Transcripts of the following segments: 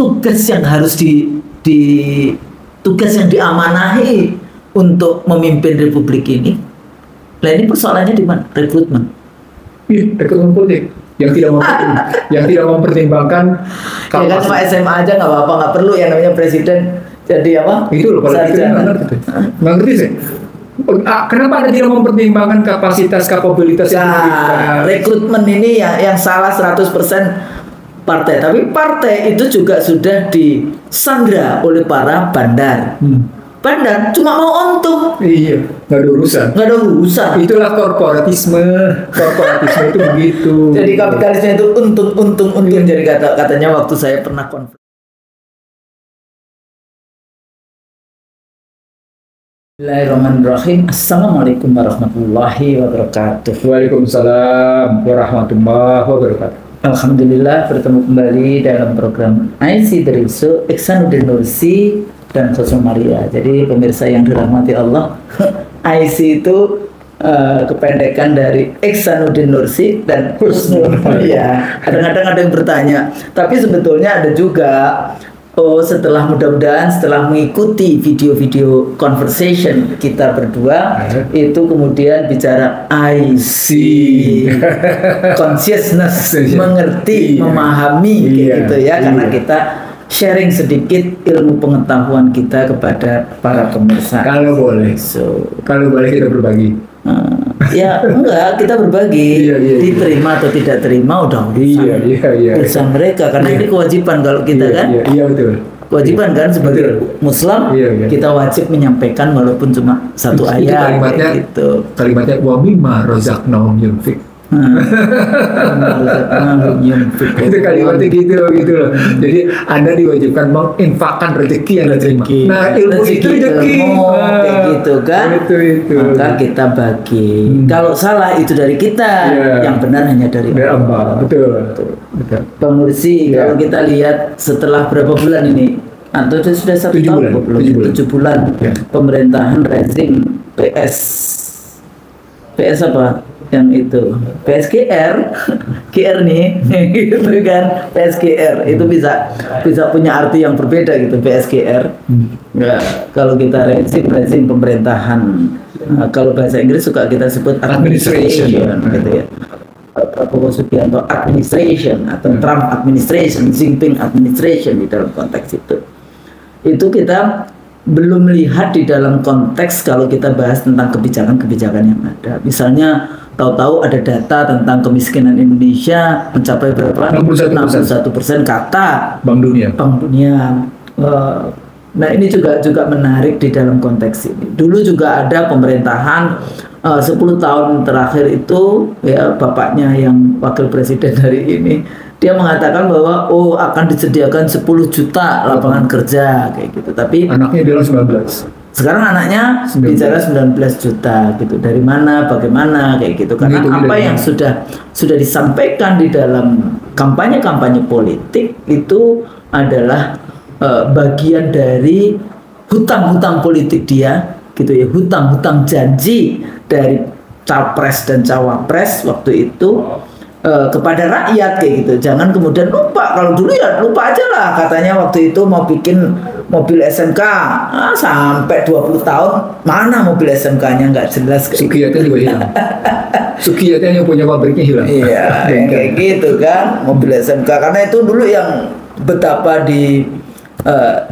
tugas yang harus tugas yang diamanahi untuk memimpin republik ini. Nah ini persoalannya di mana? Rekrutmen. Iya, rekrutmen politik yang tidak mempertimbangkan. Ya kan cuma SMA aja nggak apa-apa, nggak perlu yang namanya presiden jadi apa? Itu loh, kalau itu nggak ngerti sih. Kenapa Anda tidak mempertimbangkan kapasitas, kapabilitas? Nah, rekrutmen ini yang salah 100% partai. Tapi partai itu juga sudah disandra oleh para bandar. Bandar cuma mau untung. Iya, nggak ada urusan. Nggak ada urusan. Itulah korporatisme. Korporatisme itu begitu. Jadi kapitalisme itu untung. Jadi katanya waktu saya pernah konferensi. Bismillahirrahmanirrahim. Assalamualaikum warahmatullahi wabarakatuh. Waalaikumsalam warahmatullahi wabarakatuh. Alhamdulillah bertemu kembali dalam program IC Derisu Iksanuddin Nursi dan Sosok Maria. Jadi pemirsa yang dirahmati Allah, IC itu kependekan dari Iksanuddin Nursi dan Husnul Maria. Kadang-kadang ada yang bertanya, tapi sebetulnya ada juga. Setelah mudah-mudahan setelah mengikuti video-video conversation kita berdua itu kemudian bicara IC consciousness, mengerti, memahami gitu ya, karena kita sharing sedikit ilmu pengetahuan kita kepada para pemirsa. Kalau boleh, kalau boleh kita berbagi. Ya enggak, kita berbagi. Diterima atau tidak terima udah urusan mereka, karena ini kewajiban kalau kita kan. Iya betul. Kewajiban kan sebagai Muslim, kita wajib menyampaikan walaupun cuma satu ayat. Kalimatnya wa mimma razaqnahum yunfiq. Itu kalimatnya gitu loh. Jadi Anda diwajibkan menginfakkan rezeki yang diterima. Nah, ilmu itu rezeki. Kayak gitu kan. Itu. Maka kita bagi. Kalau salah itu dari kita, yang benar hanya dari Allah. Betul. Bang Nursi, kalau kita lihat setelah berapa bulan ini, atau sudah 1 tahun belum? 7 bulan pemerintahan rezim PS apa? Yang itu PSGR GR nih gitu kan, PSGR itu bisa punya arti yang berbeda gitu. PSGR kalau kita rezim pemerintahan, kalau bahasa Inggris suka kita sebut administration gitu ya. Prabowo Subianto administration atau Trump administration, Xi Jinping administration di dalam konteks itu kita belum lihat di dalam konteks kalau kita bahas tentang kebijakan-kebijakan yang ada. Misalnya tahu-tahu ada data tentang kemiskinan Indonesia mencapai berapa? 61% kata Bank Dunia. Nah ini juga menarik di dalam konteks ini. Dulu juga ada pemerintahan 10 tahun terakhir itu ya, bapaknya yang wakil presiden hari ini, dia mengatakan bahwa akan disediakan 10 juta lapangan kerja kayak gitu. Tapi anaknya bilang 19. Sekarang anaknya bicara 19 juta gitu. Dari mana, bagaimana kayak gitu. Karena apa yang sudah disampaikan di dalam kampanye-kampanye politik itu adalah bagian dari hutang-hutang politik dia gitu ya, hutang-hutang janji dari capres dan cawapres waktu itu kepada rakyat kayak gitu. Jangan kemudian lupa. Kalau dulu ya lupa aja lah, katanya waktu itu mau bikin mobil SMK sampai 20 tahun mana mobil SMK-nya nggak jelas. Sukiyatnya juga hilang. Sukiyatnya yang punya pabriknya hilang. Iya kayak gitu kan, mobil SMK, karena itu dulu yang betapa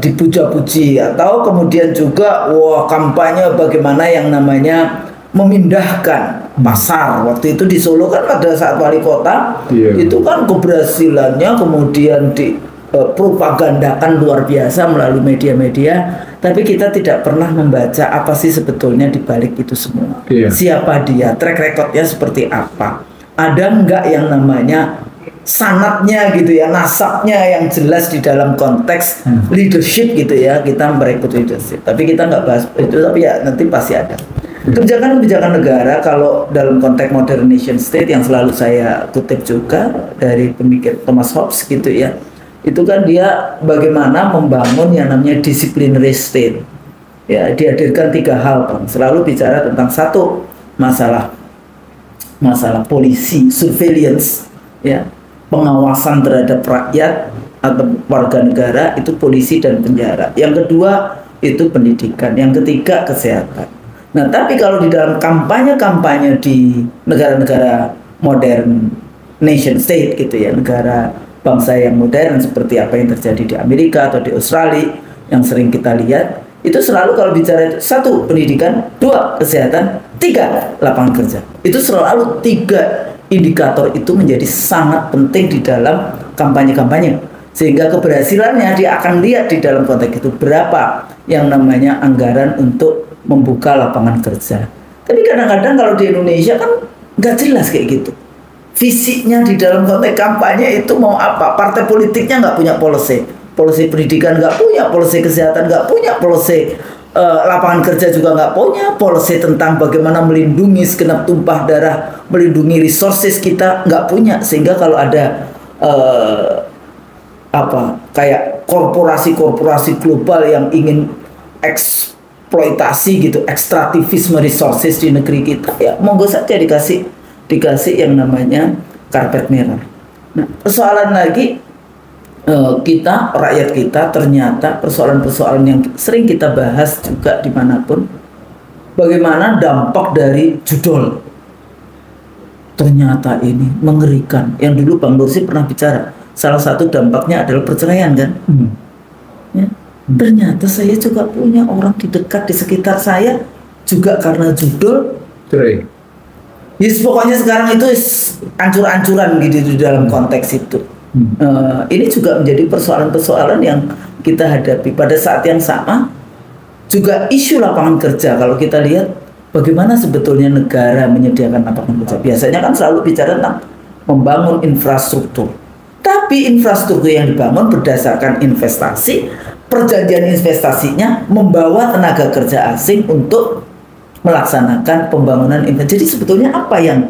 dipuja-puji. Atau kemudian juga kampanye bagaimana yang namanya memindahkan pasar. Waktu itu di Solo kan pada saat wali kota itu kan keberhasilannya kemudian dipropagandakan luar biasa melalui media-media, tapi kita tidak pernah membaca apa sih sebetulnya di balik itu semua. Siapa dia, track recordnya seperti apa, ada enggak yang namanya sanatnya gitu ya, nasabnya yang jelas di dalam konteks leadership gitu ya. Kita merekrut leadership, tapi kita nggak bahas itu, tapi ya nanti pasti ada kebijakan-kebijakan negara. Kalau dalam konteks modern nation state yang selalu saya kutip juga dari pemikir Thomas Hobbes gitu ya, itu kan dia bagaimana membangun yang namanya disciplinary state ya. Dihadirkan 3 hal Bang. Selalu bicara tentang satu, masalah polisi, surveillance ya, pengawasan terhadap rakyat. atau warga negara itu polisi dan penjara. Yang kedua itu pendidikan. Yang ketiga kesehatan. Nah, tapi kalau di dalam kampanye-kampanye di negara-negara modern, nation state gitu ya, negara bangsa yang modern seperti apa yang terjadi di Amerika atau di Australia yang sering kita lihat, itu selalu kalau bicara itu, 1 pendidikan, 2 kesehatan, 3 lapangan kerja. Itu selalu 3 indikator itu menjadi sangat penting di dalam kampanye-kampanye, sehingga keberhasilannya dia akan lihat di dalam konteks itu berapa yang namanya anggaran untuk membuka lapangan kerja. Tapi kadang-kadang kalau di Indonesia kan nggak jelas kayak gitu. Visinya di dalam konteks kampanye itu mau apa? Partai politiknya nggak punya policy pendidikan nggak punya, policy kesehatan nggak punya, policy lapangan kerja juga nggak punya, policy tentang bagaimana melindungi segenap tumpah darah, melindungi resources kita nggak punya. Sehingga kalau ada kayak korporasi-korporasi global yang ingin eksploitasi gitu, ekstraktivisme resources di negeri kita, ya monggo saja dikasih yang namanya karpet merah. Nah, persoalan lagi kita, rakyat kita, ternyata persoalan-persoalan yang sering kita bahas juga dimanapun, bagaimana dampak dari judul. Ternyata ini mengerikan. Yang dulu Bang Nursi pernah bicara, salah satu dampaknya adalah perceraian kan. Ya. Ternyata saya juga punya orang di dekat di sekitar saya juga karena judul cerai. Yes, pokoknya sekarang itu ancur-ancuran gitu di dalam konteks itu. Ini juga menjadi persoalan-persoalan yang kita hadapi. Pada saat yang sama juga isu lapangan kerja. Kalau kita lihat bagaimana sebetulnya negara menyediakan lapangan kerja, biasanya kan selalu bicara tentang membangun infrastruktur. Tapi infrastruktur yang dibangun berdasarkan investasi, perjanjian investasinya membawa tenaga kerja asing untuk melaksanakan pembangunan infrastruktur. Jadi sebetulnya apa yang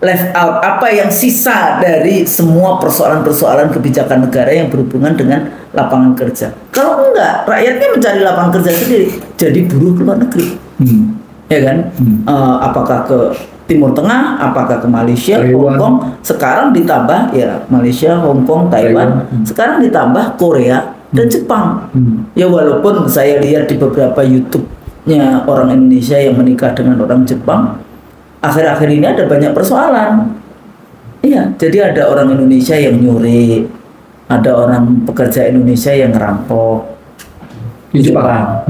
left out, apa yang sisa dari semua persoalan-persoalan kebijakan negara yang berhubungan dengan lapangan kerja? Kalau enggak, rakyatnya mencari lapangan kerja sendiri, jadi buruh ke luar negeri, ya kan? Apakah ke Timur Tengah, apakah ke Malaysia, Hong Kong, sekarang ditambah ya Malaysia, Hong Kong, Taiwan, sekarang ditambah Korea dan Jepang. Ya walaupun saya lihat di beberapa YouTube-nya orang Indonesia yang menikah dengan orang Jepang, akhir-akhir ini ada banyak persoalan. Iya, jadi ada orang Indonesia yang nyuri, ada orang pekerja Indonesia yang ngerampok di Jepang.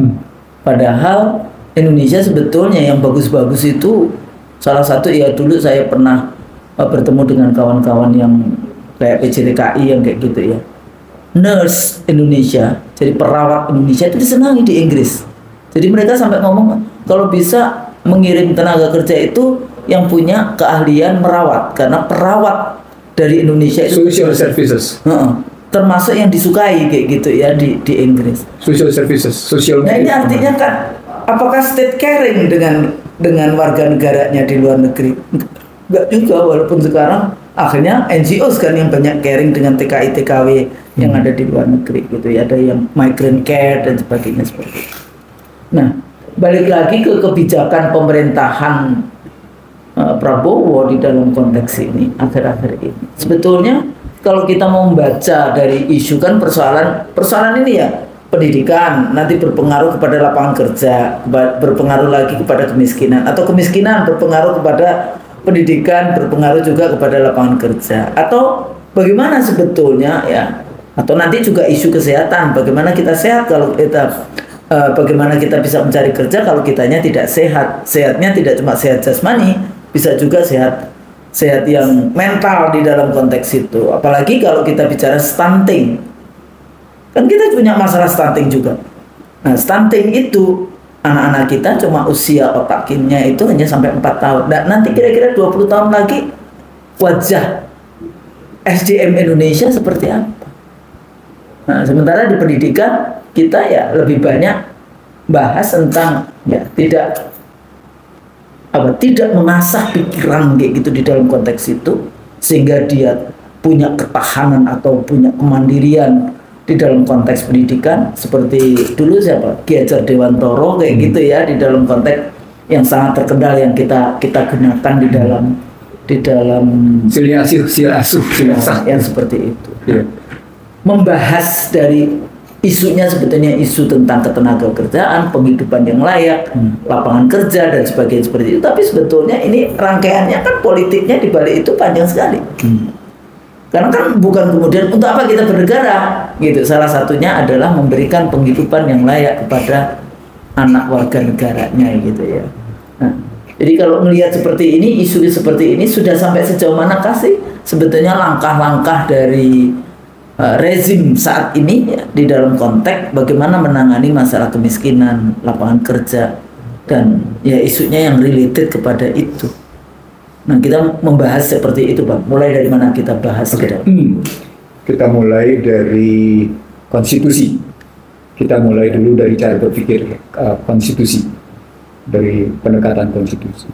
Padahal Indonesia sebetulnya yang bagus-bagus itu, salah satu ya dulu saya pernah bertemu dengan kawan-kawan yang kayak PJTKI yang kayak gitu ya. Nurse Indonesia, jadi perawat Indonesia itu disenangi di Inggris. Jadi mereka sampai ngomong kalau bisa mengirim tenaga kerja itu yang punya keahlian merawat, karena perawat dari Indonesia itu social services, termasuk yang disukai kayak gitu ya di Inggris. Social services, social. Nah ini artinya kan apakah state caring dengan warga negaranya di luar negeri? Enggak juga, walaupun sekarang akhirnya NGO kan yang banyak caring dengan TKI TKW yang ada di luar negeri gitu ya, ada yang migrant care dan sebagainya seperti itu. Nah, balik lagi ke kebijakan pemerintahan Prabowo di dalam konteks ini akhir-akhir ini. Sebetulnya kalau kita mau membaca dari isu kan persoalan ini ya, pendidikan nanti berpengaruh kepada lapangan kerja, berpengaruh lagi kepada kemiskinan, atau kemiskinan berpengaruh kepada pendidikan, berpengaruh juga kepada lapangan kerja, atau bagaimana sebetulnya ya, atau nanti juga isu kesehatan, bagaimana kita sehat kalau kita bagaimana kita bisa mencari kerja kalau kitanya tidak sehat. Sehatnya tidak cuma sehat jasmani, bisa juga sehat yang mental di dalam konteks itu. Apalagi kalau kita bicara stunting, kan kita punya masalah stunting juga. Nah, stunting itu anak-anak kita cuma usia otaknya itu hanya sampai 4 tahun. Nah, nanti kira-kira 20 tahun lagi wajah SDM Indonesia seperti apa? Nah, sementara di pendidikan kita ya lebih banyak bahas tentang ya tidak mengasah pikiran kayak gitu di dalam konteks itu, sehingga dia punya ketahanan atau punya kemandirian di dalam konteks pendidikan, seperti dulu siapa Ki Hajar Dewantoro kayak gitu ya, di dalam konteks yang sangat terkenal yang kita gunakan di dalam yang seperti itu. membahas dari isunya sebetulnya isu tentang ketenagakerjaan, penghidupan yang layak, lapangan kerja dan sebagainya seperti itu. Tapi sebetulnya ini rangkaiannya kan politiknya di balik itu panjang sekali. Karena kan bukan kemudian untuk apa kita bernegara gitu. Salah satunya adalah memberikan penghidupan yang layak kepada anak warga negaranya gitu ya. Nah, jadi kalau melihat seperti ini, isu seperti ini sudah sampai sejauh manakah sih sebetulnya langkah-langkah dari rezim saat ini ya, di dalam konteks bagaimana menangani masalah kemiskinan, lapangan kerja dan ya isunya yang related kepada itu. Nah, kita membahas seperti itu, Bang. Mulai dari mana kita bahas? Kita mulai dari konstitusi. Kita mulai dulu dari cara berpikir konstitusi, dari pendekatan konstitusi.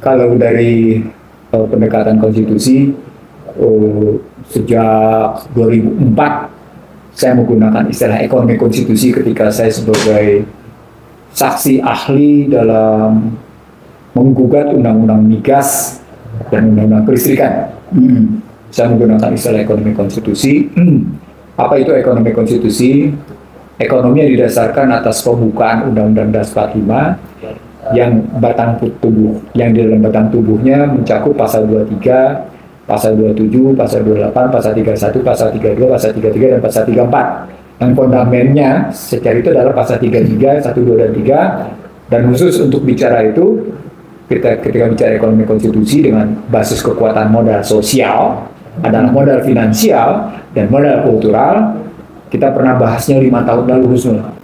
Kalau dari pendekatan konstitusi, sejak 2004 saya menggunakan istilah ekonomi konstitusi ketika saya sebagai saksi ahli dalam menggugat undang-undang migas dan undang-undang kelistrikan. Saya menggunakan istilah ekonomi konstitusi. Apa itu ekonomi konstitusi? Ekonomi yang didasarkan atas pembukaan Undang-Undang Dasar 45 yang di dalam batang tubuhnya mencakup pasal 23, pasal 27, pasal 28, pasal 31, pasal 32, pasal 33 dan pasal 34. Yang fundamennya secara itu adalah pasal 33, 1, 2 dan 3. Dan khusus untuk bicara itu, ketika bicara ekonomi konstitusi dengan basis kekuatan modal sosial adalah modal finansial dan modal kultural. Kita pernah bahasnya 5 tahun lalu khususnya.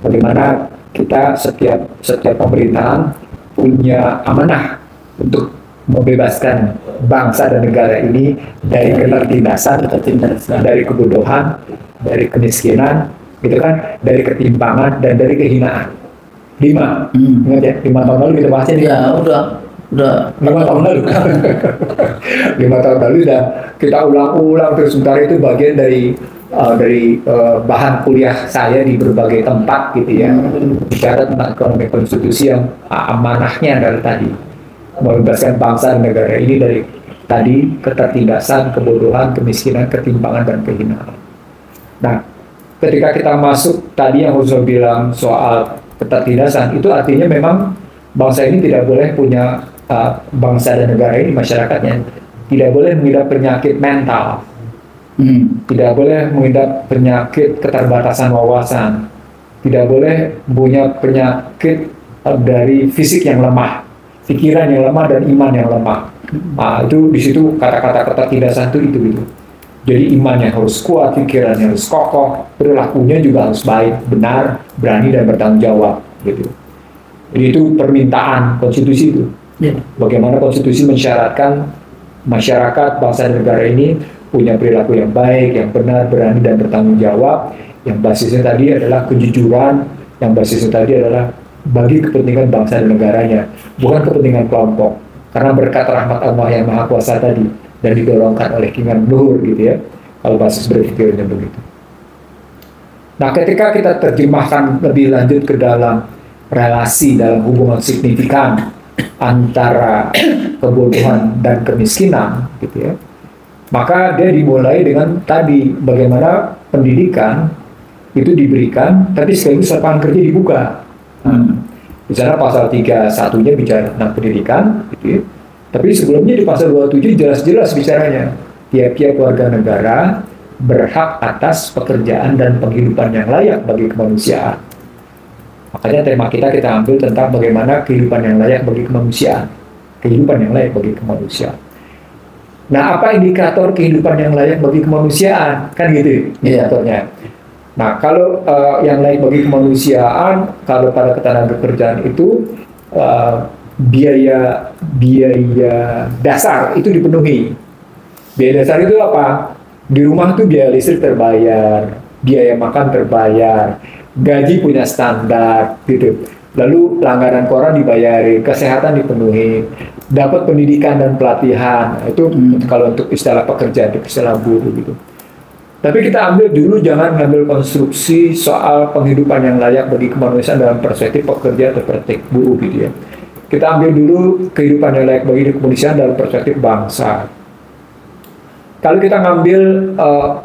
Bagaimana kita setiap pemerintahan punya amanah untuk membebaskan bangsa dan negara ini dari ketertindasan, dari kebodohan, dari kemiskinan, gitu kan, dari ketimpangan dan dari kehinaan. 5, ingat ya, 5 tahun lalu kita bahasnya. Ya, udah 5 tahun lalu. 5 tahun lalu dan kita ulang-ulang terus. Sementara itu bagian dari bahan kuliah saya di berbagai tempat gitu ya, bicara tentang ekonomi konstitusi yang amanahnya adalah tadi membebaskan bangsa dan negara ini dari tadi ketertindasan, kebodohan, kemiskinan, ketimpangan dan kehinaan. Nah, ketika kita masuk tadi yang Usul bilang soal ketertindasan, itu artinya memang bangsa ini tidak boleh punya bangsa dan negara ini, masyarakatnya tidak boleh mengidap penyakit mental, tidak boleh mengidap penyakit keterbatasan wawasan, tidak boleh punya penyakit dari fisik yang lemah, pikiran yang lemah dan iman yang lemah. Nah, itu di situ kata-kata ketertindasan itu gitu. Jadi imannya harus kuat, pikirannya harus kokoh, perilakunya juga harus baik, benar, berani dan bertanggung jawab gitu. Jadi itu permintaan konstitusi itu. Bagaimana konstitusi mensyaratkan masyarakat, bangsa dan negara ini punya perilaku yang baik, yang benar, berani dan bertanggung jawab. Yang basisnya tadi adalah kejujuran, yang basisnya tadi adalah bagi kepentingan bangsa dan negaranya, bukan kepentingan kelompok. Karena berkat rahmat Allah yang Maha Kuasa tadi dan didorongkan oleh keinginan luhur gitu ya, kalau basis berpikirnya begitu. Nah, ketika kita terjemahkan lebih lanjut ke dalam relasi, dalam hubungan signifikan antara kebodohan dan kemiskinan gitu ya, maka dia dimulai dengan tadi bagaimana pendidikan itu diberikan, tapi sekaligus lapangan kerja dibuka. Bicara pasal 31-nya bicara tentang pendidikan gitu ya. Tapi sebelumnya di pasal 27 jelas-jelas bicaranya tiap-tiap warga negara berhak atas pekerjaan dan penghidupan yang layak bagi kemanusiaan. Makanya tema kita ambil tentang bagaimana kehidupan yang layak bagi kemanusiaan. Kehidupan yang layak bagi kemanusiaan. Nah, apa indikator kehidupan yang layak bagi kemanusiaan? Kan gitu indikatornya. Nah, kalau yang layak bagi kemanusiaan, kalau pada ketenagakerjaan itu biaya dasar itu dipenuhi. Biaya dasar itu apa? Di rumah tuh biaya listrik terbayar, biaya makan terbayar, gaji punya standar gitu. Lalu langganan koran dibayarin, kesehatan dipenuhi, dapat pendidikan dan pelatihan. Itu kalau untuk istilah pekerjaan, untuk istilah buruh gitu. Tapi kita ambil dulu, jangan ngambil konstruksi soal penghidupan yang layak bagi kemanusiaan dalam perspektif pekerja atau perspektif buruh gitu ya. Kita ambil dulu kehidupan yang layak bagi kemanusiaan dalam perspektif bangsa. Kalau kita ngambil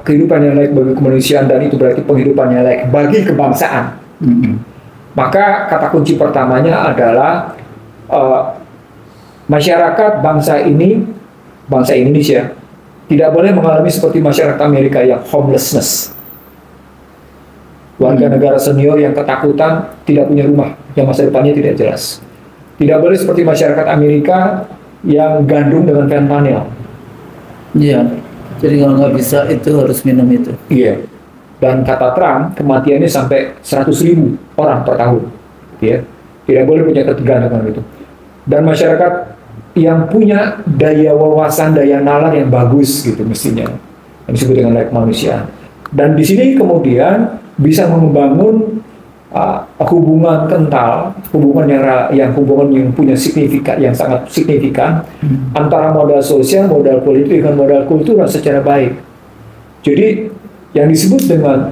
kehidupan yang layak bagi kemanusiaan dan itu berarti penghidupan yang layak bagi kebangsaan, maka kata kunci pertamanya adalah masyarakat bangsa Indonesia tidak boleh mengalami seperti masyarakat Amerika yang homelessness. Warga negara senior yang ketakutan, tidak punya rumah, yang masa depannya tidak jelas. Tidak boleh seperti masyarakat Amerika yang gandrung dengan fentanyl. Iya, jadi kalau nggak bisa itu harus minum itu. Iya. Dan kata Trump, kematiannya sampai 100.000 orang per tahun. Ya. Tidak boleh punya ketergantungan itu. Dan masyarakat yang punya daya wawasan, daya nalar yang bagus gitu mestinya. Yang disebut dengan layak kemanusiaan. Dan di sini kemudian bisa membangun hubungan kental, hubungan yang punya signifikan, yang sangat signifikan antara modal sosial, modal politik dengan modal kultural secara baik. Jadi yang disebut dengan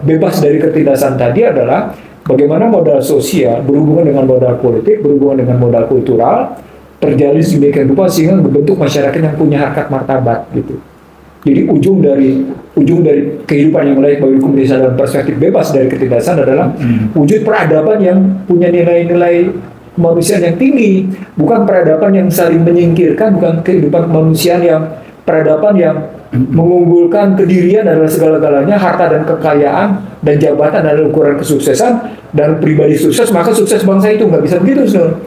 bebas dari ketindasan tadi adalah bagaimana modal sosial berhubungan dengan modal politik, berhubungan dengan modal kultural terjalin sedemikian rupa sehingga membentuk masyarakat yang punya harkat martabat gitu. Jadi ujung dari kehidupan yang layak bagi komunitas dalam perspektif bebas dari ketindasan adalah wujud peradaban yang punya nilai-nilai kemanusiaan yang tinggi, bukan peradaban yang saling menyingkirkan, bukan kehidupan kemanusiaan yang peradaban yang mengunggulkan kedirian adalah segala-galanya, harta dan kekayaan dan jabatan adalah ukuran kesuksesan dan pribadi sukses, maka sukses bangsa itu nggak bisa begitu, Saudara.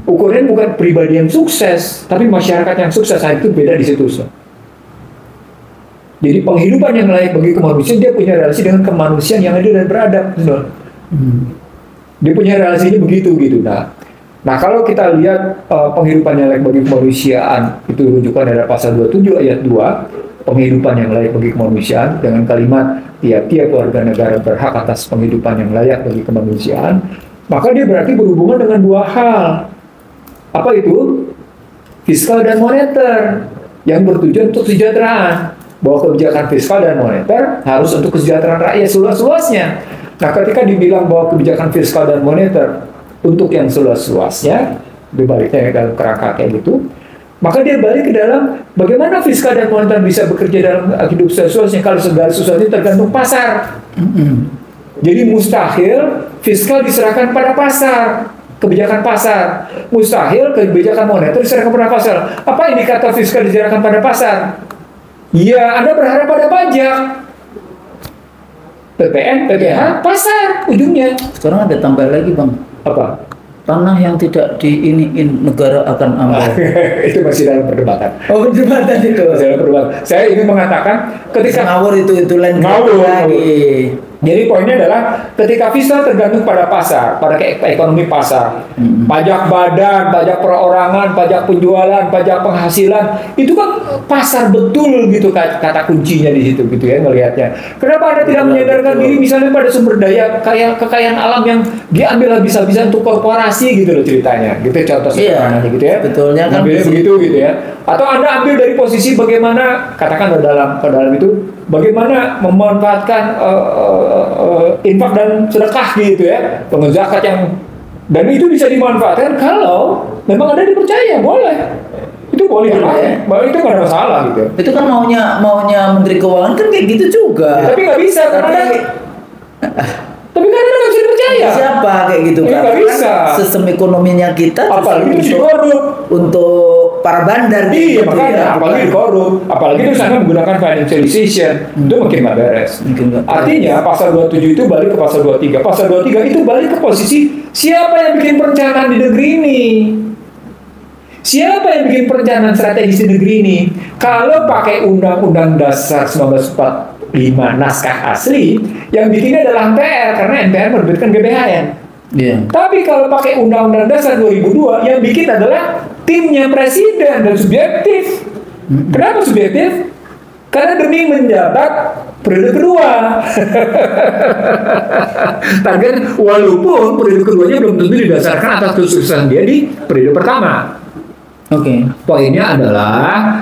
Ukurannya bukan pribadi yang sukses, tapi masyarakat yang sukses. Itu beda di situ, Saudara. Jadi penghidupan yang layak bagi kemanusiaan dia punya relasi dengan kemanusiaan yang adil dan beradab, Saudara. Dia punya relasinya begitu gitu. Nah kalau kita lihat penghidupan yang layak bagi kemanusiaan itu rujukan dari pasal 27 ayat 2. Penghidupan yang layak bagi kemanusiaan dengan kalimat tiap-tiap warga negara berhak atas penghidupan yang layak bagi kemanusiaan, maka dia berarti berhubungan dengan dua hal. Apa itu? Fiskal dan moneter yang bertujuan untuk kesejahteraan. Bahwa kebijakan fiskal dan moneter harus untuk kesejahteraan rakyat seluas-luasnya. Nah, ketika dibilang bahwa kebijakan fiskal dan moneter untuk yang seluas-luasnya, dibaliknya dalam kerangka kayak gitu, maka dia balik ke dalam bagaimana fiskal dan moneter bisa bekerja dalam hidup seluas-luasnya kalau segala sesuatu tergantung pasar. Jadi mustahil fiskal diserahkan pada pasar, kebijakan pasar. Mustahil kebijakan moneter diserahkan pada pasar. Apa indikator fiskal diserahkan pada pasar? Ya, Anda berharap pada pajak, PPN, PPH, pasar ujungnya. Sekarang ada tambah lagi, Bang. Apa? Tanah yang tidak diiniin negara akan ambil. Itu masih dalam perdebatan. Oh, perdebatan itu. Masih dalam perdebatan. Saya ingin mengatakan ketika ngawur itu lain lagi. Jadi poinnya adalah ketika fiskal tergantung pada pasar, pada ekonomi pasar, pajak badan, pajak perorangan, pajak penjualan, pajak penghasilan, itu kan pasar betul gitu kata kuncinya di situ gitu ya ngelihatnya. Kenapa Anda tidak menyadarkan diri misalnya pada sumber daya kekayaan alam yang diambil habis-habisan untuk korporasi gitu loh ceritanya, gitu contoh sederhananya gitu ya. Betulnya kan begitu gitu ya. Atau Anda ambil dari posisi bagaimana katakan ke dalam itu bagaimana memanfaatkan infak dan sedekah gitu ya, zakat yang dan itu bisa dimanfaatkan kalau memang Anda dipercaya, boleh. Itu boleh dipakai, itu nggak ada masalah gitu. Itu kan maunya Menteri Keuangan kan kayak gitu juga. Ya, tapi nggak bisa karena tapi kan Anda nggak bisa dipercaya. Siapa kayak gitu kan? Nggak bisa. Sistem ekonominya kita apalagi itu dikorup untuk para bandar. Iya, makanya apalagi dikorup, apalagi itu sana menggunakan financialization, itu makin nggak beres. Artinya pasal 27 itu balik ke pasal 23. Pasal 23 itu balik ke posisi siapa yang bikin perencanaan di negeri ini. Siapa yang bikin perencanaan strategis di negeri ini? Kalau pakai Undang-Undang Dasar 1945 naskah asli, yang bikinnya adalah MPR karena MPR menerbitkan GBHN. Yeah. Tapi kalau pakai Undang-Undang Dasar 2002, yang bikin adalah timnya presiden dan subjektif. Kenapa subjektif? Karena demi menjabat periode kedua. Target walaupun periode keduanya belum tentu didasarkan atas kesuksesan dia di periode pertama. Oke. Poinnya adalah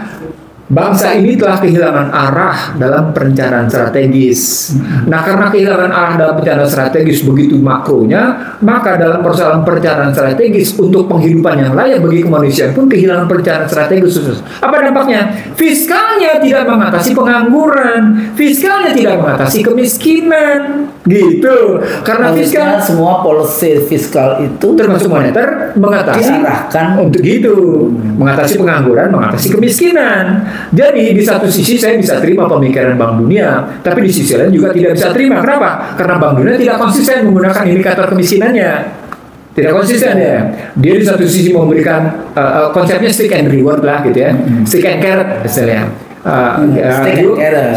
bangsa ini telah kehilangan arah dalam perencanaan strategis. Nah, karena kehilangan arah dalam perencanaan strategis begitu makronya, maka dalam persoalan perencanaan strategis untuk penghidupan yang layak bagi kemanusiaan pun kehilangan perencanaan strategis khusus. Apa dampaknya? Fiskalnya tidak mengatasi pengangguran, fiskalnya tidak mengatasi kemiskinan, gitu. Karena fiskal semua policy fiskal itu termasuk moneter mengatasi diarahkan untuk gitu, mengatasi pengangguran, mengatasi kemiskinan. Jadi di satu sisi saya bisa terima pemikiran Bank Dunia, tapi di sisi lain juga tidak bisa terima. Kenapa? Karena Bank Dunia tidak konsisten menggunakan indikator kemiskinannya. Tidak konsisten ya. Dia di satu sisi memberikan konsepnya stick and reward lah gitu ya. Stick and carrot istilahnya.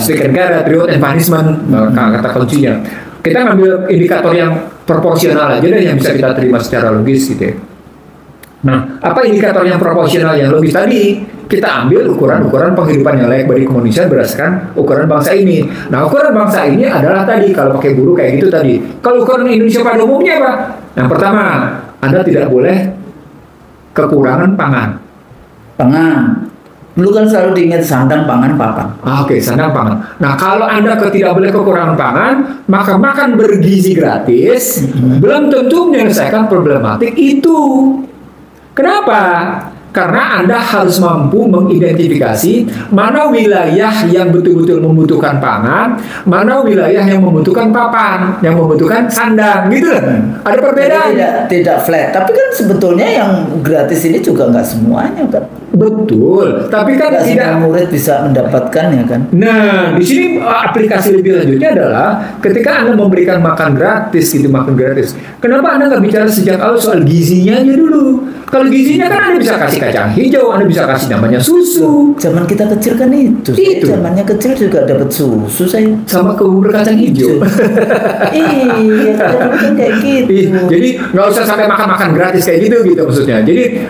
Stick and carrot, reward and punishment kata kuncinya. Kita ngambil indikator yang proporsional aja deh yang bisa kita terima secara logis gitu ya. Nah, apa indikator yang proporsional yang logis tadi? Kita ambil ukuran-ukuran penghidupan yang layak bagi kemanusiaan berdasarkan ukuran bangsa ini. Nah, ukuran bangsa ini adalah tadi, kalau pakai buruh kayak gitu tadi. Kalau ukuran Indonesia pada umumnya apa? Yang pertama, Anda tidak boleh kekurangan pangan. Pangan. Dulu kan selalu diingat sandang, pangan, papan. Oke, sandang, pangan. Nah, kalau Anda tidak boleh kekurangan pangan, maka makan bergizi gratis belum tentu menyelesaikan problematik itu. Kenapa? Karena Anda harus mampu mengidentifikasi mana wilayah yang betul-betul membutuhkan pangan, mana wilayah yang membutuhkan papan, yang membutuhkan sandang, gitu. Ada perbedaan. Tidak flat. Tapi kan sebetulnya yang gratis ini juga nggak semuanya kan. Betul, tapi kan tidak tidak semua murid bisa mendapatkannya kan. Nah, di sini aplikasi lebih lanjutnya adalah ketika Anda memberikan makan gratis gitu, makan gratis. Kenapa Anda nggak bicara sejak awal soal gizinya aja dulu? Kalau gizinya kan Anda bisa kasih kacang hijau, Anda bisa kasih namanya susu. Zaman kita kecil kan itu. Zamannya kecil juga dapat susu saya. Sama kubur kacang hijau. Iya, kan kayak gitu. Jadi nggak usah sampai makan-makan gratis kayak gitu maksudnya. Jadi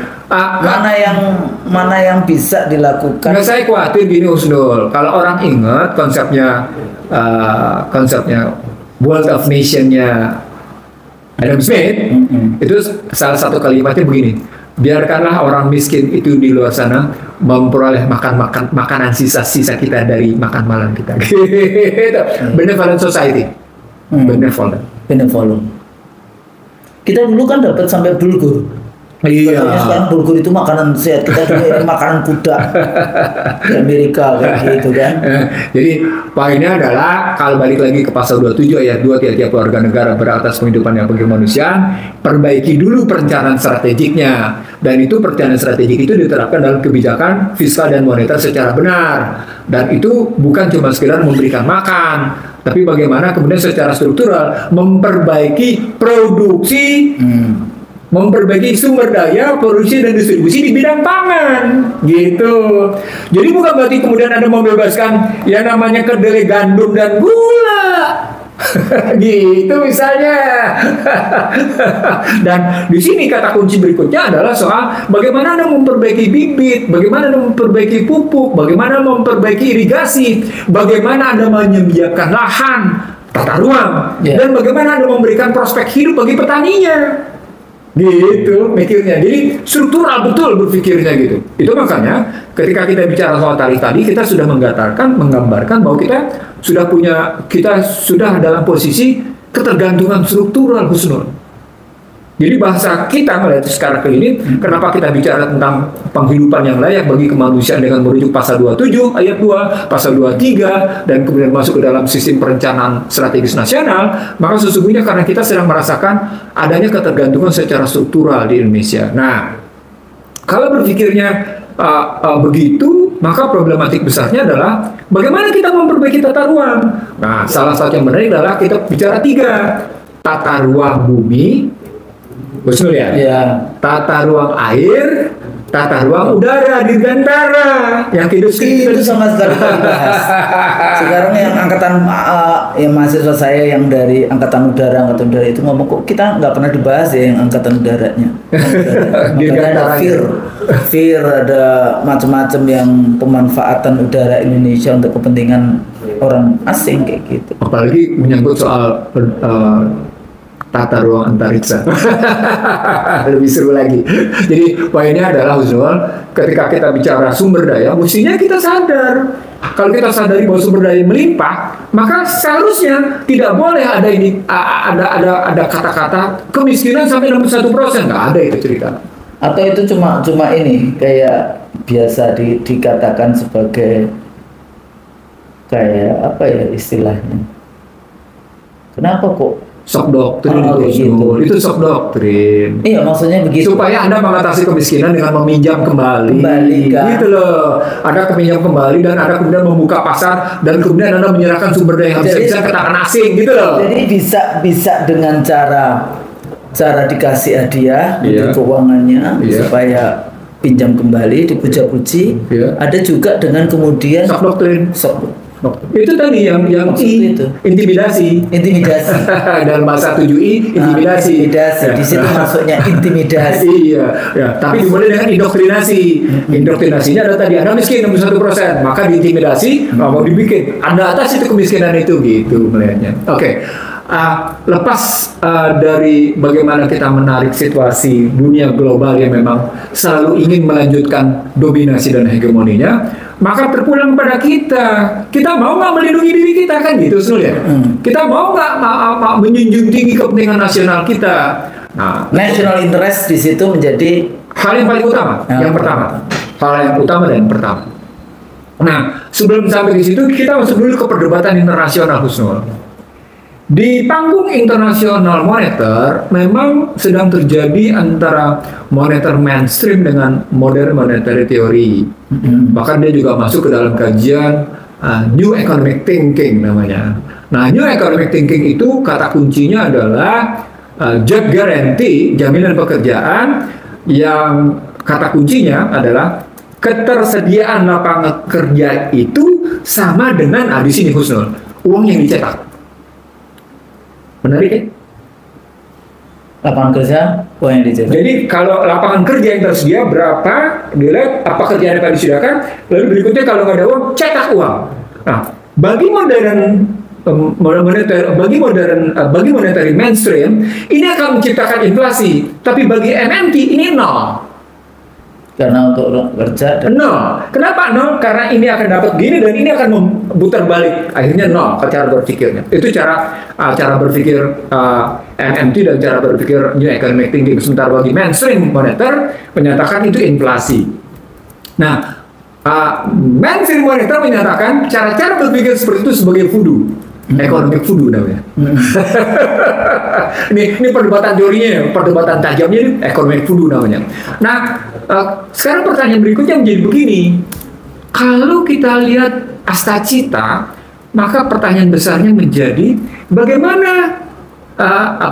mana yang bisa dilakukan? Nggak, saya khawatir gini Husnul. Kalau orang ingat konsepnya World of Nation-nya Adam Smith, itu salah satu kalimatnya begini: biarkanlah orang miskin itu di luar sana memperoleh makanan sisa-sisa kita dari makan malam kita. Gitu. Benevolent society. Benevolent. Kita dulu kan dapat sampai bulgur. Iya. Sekarang bulgur itu makanan sehat, kita dulu ini makanan kuda di Amerika kayak gitu kan. Jadi poinnya adalah kalau balik lagi ke pasal 27 ayat 2, tiap-tiap warga negara berhak atas kehidupan yang bagi kemanusiaan, perbaiki dulu perencanaan strategiknya. Dan itu perencanaan strategik itu diterapkan dalam kebijakan fiskal dan moneter secara benar. Dan itu bukan cuma sekedar memberikan makan, tapi bagaimana kemudian secara struktural memperbaiki produksi, memperbaiki sumber daya, produksi dan distribusi di bidang pangan, gitu. Jadi bukan berarti kemudian Anda membebaskan yang namanya kedelai, gandum dan gula, gitu misalnya. Dan di sini kata kunci berikutnya adalah soal bagaimana Anda memperbaiki bibit, bagaimana Anda memperbaiki pupuk, bagaimana memperbaiki irigasi, bagaimana Anda menyediakan lahan, tata ruang, dan bagaimana Anda memberikan prospek hidup bagi petaninya. Gitu mikirnya. Jadi struktural betul berpikirnya gitu. Itu makanya ketika kita bicara soal tarif tadi, kita sudah menggambarkan bahwa kita sudah dalam posisi ketergantungan struktural, Husnul. Jadi bahasa kita melihat sekarang ke ini, kenapa kita bicara tentang penghidupan yang layak bagi kemanusiaan dengan merujuk pasal 27 ayat 2, pasal 23, dan kemudian masuk ke dalam sistem perencanaan strategis nasional, maka sesungguhnya karena kita sedang merasakan adanya ketergantungan secara struktural di Indonesia. Nah, kalau berpikirnya begitu, maka problematik besarnya adalah bagaimana kita memperbaiki tata ruang. Nah, salah satu yang menarik adalah kita bicara 3, tata ruang bumi, Husnul ya? Tata ruang air, tata ruang udara, dirgantara, yang itu sama sekali tidak dibahas. Sekarang yang angkatan yang mahasiswa saya yang dari angkatan udara itu ngomong, kok kita nggak pernah dibahas ya yang angkatan udaranya. Ada FIR, ada macam-macam yang pemanfaatan udara Indonesia untuk kepentingan orang asing kayak gitu. Apalagi menyangkut soal tata ruang antariksa. Lebih seru lagi. Jadi poinnya adalah Husnul, ketika kita bicara sumber daya, mestinya kita sadar. Kalau kita sadari bahwa sumber daya melimpah, maka seharusnya tidak boleh ada ini ada kata-kata kemiskinan sampai 61%. Nggak ada itu cerita. Atau itu cuma ini kayak biasa dikatakan sebagai kayak apa ya istilahnya? Kenapa kok shock doktrin itu shock doktrin. Iya, maksudnya begitu. Supaya Anda mengatasi kemiskinan dengan meminjam kembali kan? Gitu loh. Ada meminjam kembali dan ada kemudian membuka pasar dan kemudian Anda menyerahkan sumber daya yang bisa ke tangan asing gitu loh. Jadi bisa dengan cara dikasih hadiah untuk keuangannya supaya pinjam kembali dipuja-puji. Ada juga dengan kemudian shock doktrin. Itu tadi yang itu. intimidasi dalam bahasa 7I intimidasi. Di situ masuknya intimidasi. Iya, ya. Tapi dimulai dengan indoktrinasi. Indoktrinasinya adalah tadi Anda miskin 61%, maka diintimidasi mau dibikin Anda atas itu kemiskinan itu gitu melihatnya. Oke. Lepas dari bagaimana kita menarik situasi dunia global yang memang selalu ingin melanjutkan dominasi dan hegemoninya, maka terpulang pada kita mau nggak melindungi diri kita kan gitu sebenarnya. Kita mau nggak menjunjung tinggi kepentingan nasional kita. Nah, national interest di situ menjadi hal yang paling utama. Yang pertama, hal yang utama dan yang pertama. Nah, sebelum sampai di situ kita masuk dulu ke perdebatan internasional Husnul. Di panggung internasional moneter memang sedang terjadi antara moneter mainstream dengan modern monetary theory. Bahkan dia juga masuk ke dalam kajian New Economic Thinking namanya. Nah, New Economic Thinking itu kata kuncinya adalah job guarantee, jaminan pekerjaan, yang kata kuncinya adalah ketersediaan lapangan kerja itu sama dengan di sini Husnul, uang yang dicetak. Menarik ya? Lapangan kerja, uang yang dicetak. Jadi kalau lapangan kerja yang tersedia berapa, dilihat apa kerjaan yang akan disediakan, lalu berikutnya kalau nggak ada uang, cetak uang. Nah, bagi monetary mainstream ini akan menciptakan inflasi, tapi bagi MMT ini nol. Karena untuk kerja nol. Kenapa nol? Karena ini akan dapat gini dan ini akan memutar balik, akhirnya nol cara berpikirnya. Itu cara berpikir MMT dan cara berpikir New Economic Thinking. Sementara bagi mainstream moneter menyatakan itu inflasi. Nah, mainstream moneter menyatakan cara-cara berpikir seperti itu sebagai voodoo. Economic voodoo namanya. ini perdebatan teorinya, perdebatan tajamnya ini economic voodoo namanya. Nah, sekarang pertanyaan berikutnya menjadi begini. Kalau kita lihat Astacita, maka pertanyaan besarnya menjadi bagaimana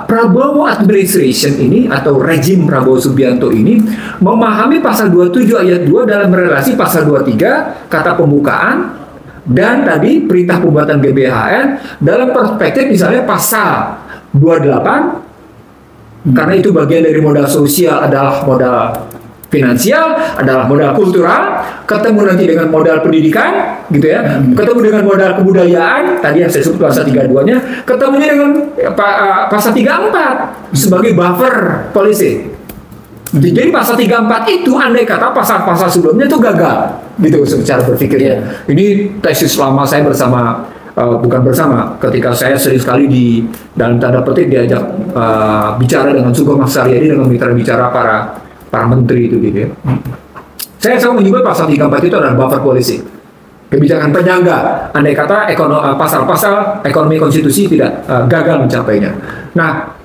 Prabowo administration ini atau rejim Prabowo Subianto ini memahami pasal 27 ayat 2 dalam relasi pasal 23 kata pembukaan dan tadi perintah pembuatan GBHN dalam perspektif misalnya pasal 28 karena itu bagian dari modal sosial adalah modal finansial, adalah modal kultural, ketemu nanti dengan modal pendidikan gitu ya, ketemu dengan modal kebudayaan tadi yang saya sebut pasal 32-nya, ketemunya dengan pasal 34 sebagai buffer policy. Jadi pasal 34 itu andai kata pasal-pasal sebelumnya itu gagal gitu secara berpikirnya. Ini tesis lama saya bersama bukan bersama, ketika saya sering sekali di dalam tanda petik diajak bicara dengan Sugeng Maksariadi dengan mitra-bicara para menteri itu gitu ya. Saya selalu menyebut pasal 34 itu adalah buffer policy. Kebijakan penyangga andai kata pasal-pasal ekonomi konstitusi tidak gagal mencapainya. Nah,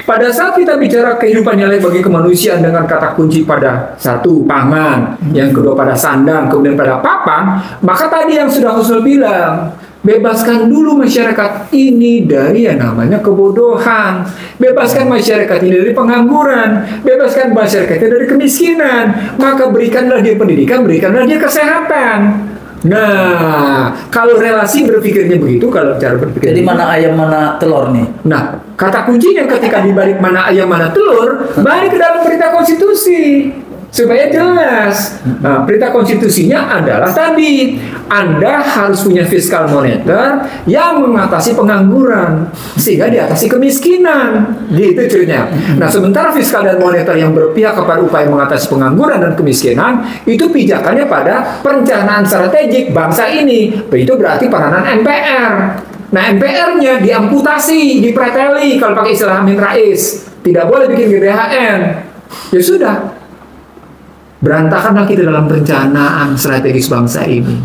pada saat kita bicara kehidupan yang layak bagi kemanusiaan dengan kata kunci pada satu, pangan, yang kedua pada sandang, kemudian pada papan, maka tadi yang sudah Husnul bilang, bebaskan dulu masyarakat ini dari yang namanya kebodohan, bebaskan masyarakat ini dari pengangguran, bebaskan masyarakat ini dari kemiskinan, maka berikanlah dia pendidikan, berikanlah dia kesehatan. Nah, kalau relasi berpikirnya begitu, kalau cara berpikir jadi mana ayam mana telur nih? Nah, kata kuncinya ketika dibalik mana ayam mana telur, balik ke dalam perintah konstitusi. supaya jelas. Nah, perintah konstitusinya adalah tadi Anda harus punya fiskal moneter yang mengatasi pengangguran sehingga diatasi kemiskinan, gitu ceritanya. Nah, sementara fiskal dan moneter yang berpihak kepada upaya mengatasi pengangguran dan kemiskinan itu pijakannya pada perencanaan strategik bangsa ini. Itu berarti peranan MPR. Nah, MPR-nya diamputasi, dipreteli kalau pakai istilah Amin Rais. Tidak boleh bikin GBHN. Ya sudah. Berantakanlah kita dalam perencanaan strategis bangsa ini.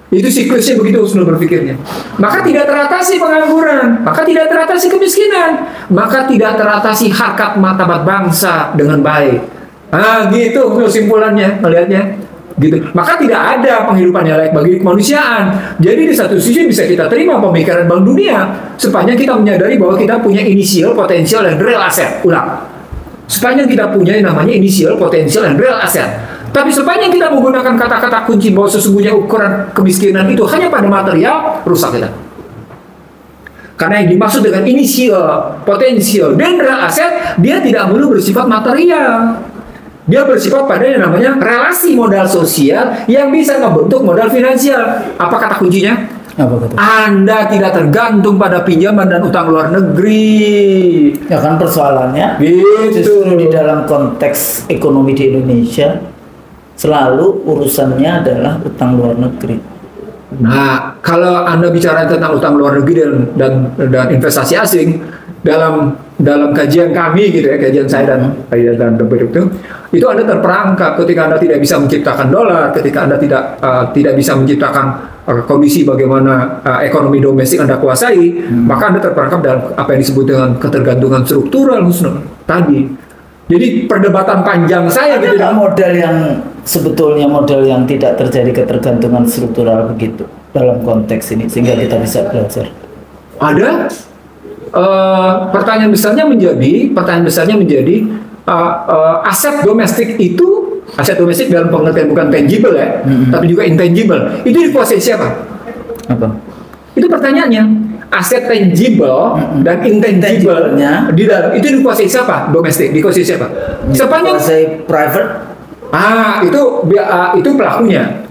Itu siklusnya begitu Husnul berpikirnya. Maka tidak teratasi pengangguran, maka tidak teratasi kemiskinan, maka tidak teratasi harkat martabat bangsa dengan baik. Ah, gitu kesimpulannya, melihatnya. Gitu. Maka tidak ada penghidupan yang layak bagi kemanusiaan. Jadi di satu sisi bisa kita terima pemikiran Bank Dunia sepanjang kita menyadari bahwa kita punya inisial, potensial, dan real asset. Ulang. Sepanjang kita punya yang namanya inisial, potensial, dan real asset. Tapi sepanjang kita menggunakan kata-kata kunci bahwa sesungguhnya ukuran kemiskinan itu hanya pada material, rusak kita. Karena yang dimaksud dengan inisial, potensial, dan real asset, dia tidak melulu bersifat material. Dia bersifat pada yang namanya relasi modal sosial yang bisa membentuk modal finansial. Apa kata kuncinya? Anda tidak tergantung pada pinjaman dan utang luar negeri. Ya kan persoalannya justru di dalam konteks ekonomi di Indonesia selalu urusannya adalah utang luar negeri. Nah, kalau Anda bicara tentang utang luar negeri dan investasi asing dalam kajian kami gitu ya, kajian saya dan itu Anda terperangkap ketika Anda tidak bisa menciptakan dolar, ketika Anda tidak bisa menciptakan kondisi bagaimana ekonomi domestik Anda kuasai, maka Anda terperangkap dalam apa yang disebut dengan ketergantungan struktural tadi. Jadi perdebatan panjang saya gitu. Ada model yang sebetulnya model yang tidak terjadi ketergantungan struktural begitu dalam konteks ini sehingga kita bisa belajar. Ada. Pertanyaan besarnya menjadi aset domestik itu, aset domestik dalam pengertian bukan tangible ya, tapi juga intangible. Itu dikuasai siapa? Apa? Itu pertanyaannya. Aset tangible dan intangible-nya di dalam itu dikuasai siapa? Domestik dikuasai siapa? Sepanjang dikuasai private. Itu pelakunya.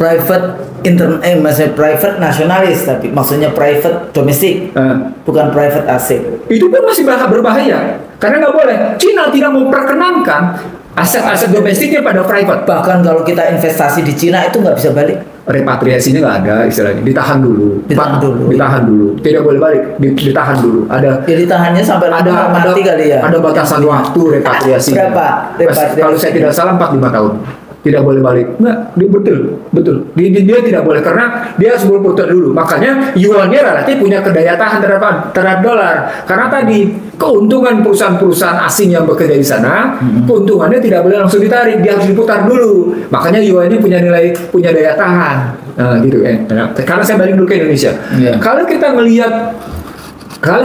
Masih private nasionalis, tapi maksudnya private domestik, bukan private asing. Itu pun masih berbahaya karena nggak boleh. Cina tidak memperkenankan aset-aset domestiknya pada private. Bahkan kalau kita investasi di Cina itu nggak bisa balik. Repatriasinya nggak ada istilahnya, ditahan dulu. Ditahan dulu, tidak boleh balik, ditahan dulu. Ada. Jadi tahannya sampai mati kali ya. Ada batasan waktu repatriasi. Berapa? Kalau saya tidak salah 45 tahun. Tidak boleh balik. Enggak, betul. Dia tidak boleh karena dia harus berputar dulu. Makanya yuannya relatif punya kedaya tahan terhadap dolar. Karena tadi keuntungan perusahaan-perusahaan asing yang bekerja di sana, keuntungannya tidak boleh langsung ditarik, dia harus diputar dulu. Makanya yuannya punya daya tahan. Nah, gitu kan. Karena saya balik dulu ke Indonesia. Yeah. Kalau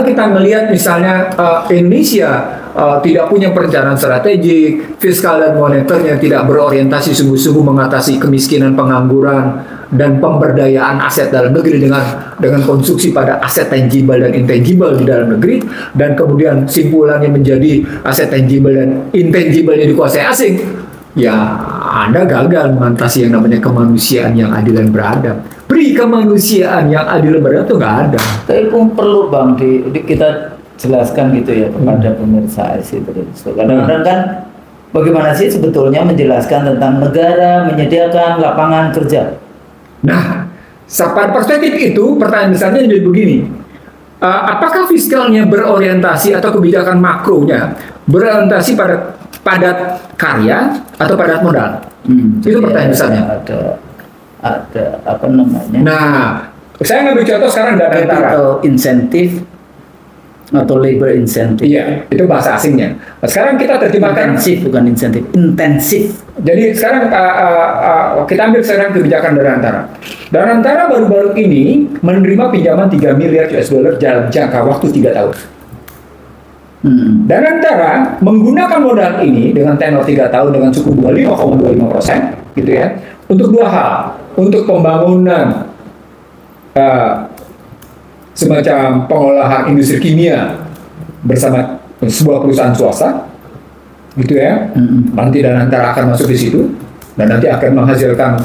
kita melihat misalnya Indonesia tidak punya perencanaan strategik, fiskal dan moneternya tidak berorientasi sungguh-sungguh mengatasi kemiskinan, pengangguran, dan pemberdayaan aset dalam negeri dengan konstruksi pada aset tangible dan intangible di dalam negeri, dan kemudian simpulannya menjadi aset tangible dan intangible yang dikuasai asing, ya Anda gagal mengatasi yang namanya kemanusiaan yang adil dan beradab. Beri kemanusiaan yang adil dan beradab itu nggak ada. Tapi pun perlu Bang kita jelaskan gitu ya kepada pemirsa IC terus. Kadang-kadang kan bagaimana sih sebetulnya menjelaskan tentang negara menyediakan lapangan kerja. Nah, pada perspektif itu pertanyaan besarnya jadi begini. Apakah fiskalnya berorientasi atau kebijakan makronya berorientasi pada padat karya atau padat modal? Itu pertanyaan besarnya. Ada apa namanya? Nah, saya ngambil contoh sekarang dana antara insentif atau labor insentif. Iya, itu bahasa asingnya. Sekarang kita terjemahkan intensif, bukan insentif, intensif. Jadi sekarang kita ambil sekarang kebijakan Danantara. Danantara baru-baru ini menerima pinjaman 3 miliar US dollar dalam jangka waktu 3 tahun. Danantara menggunakan modal ini dengan tenor 3 tahun dengan suku bunga 5,25%, gitu ya, untuk 2 hal. Untuk pembangunan semacam pengolahan industri kimia bersama sebuah perusahaan swasta, gitu ya. Nanti Danantara akan masuk di situ. dan nanti akan menghasilkan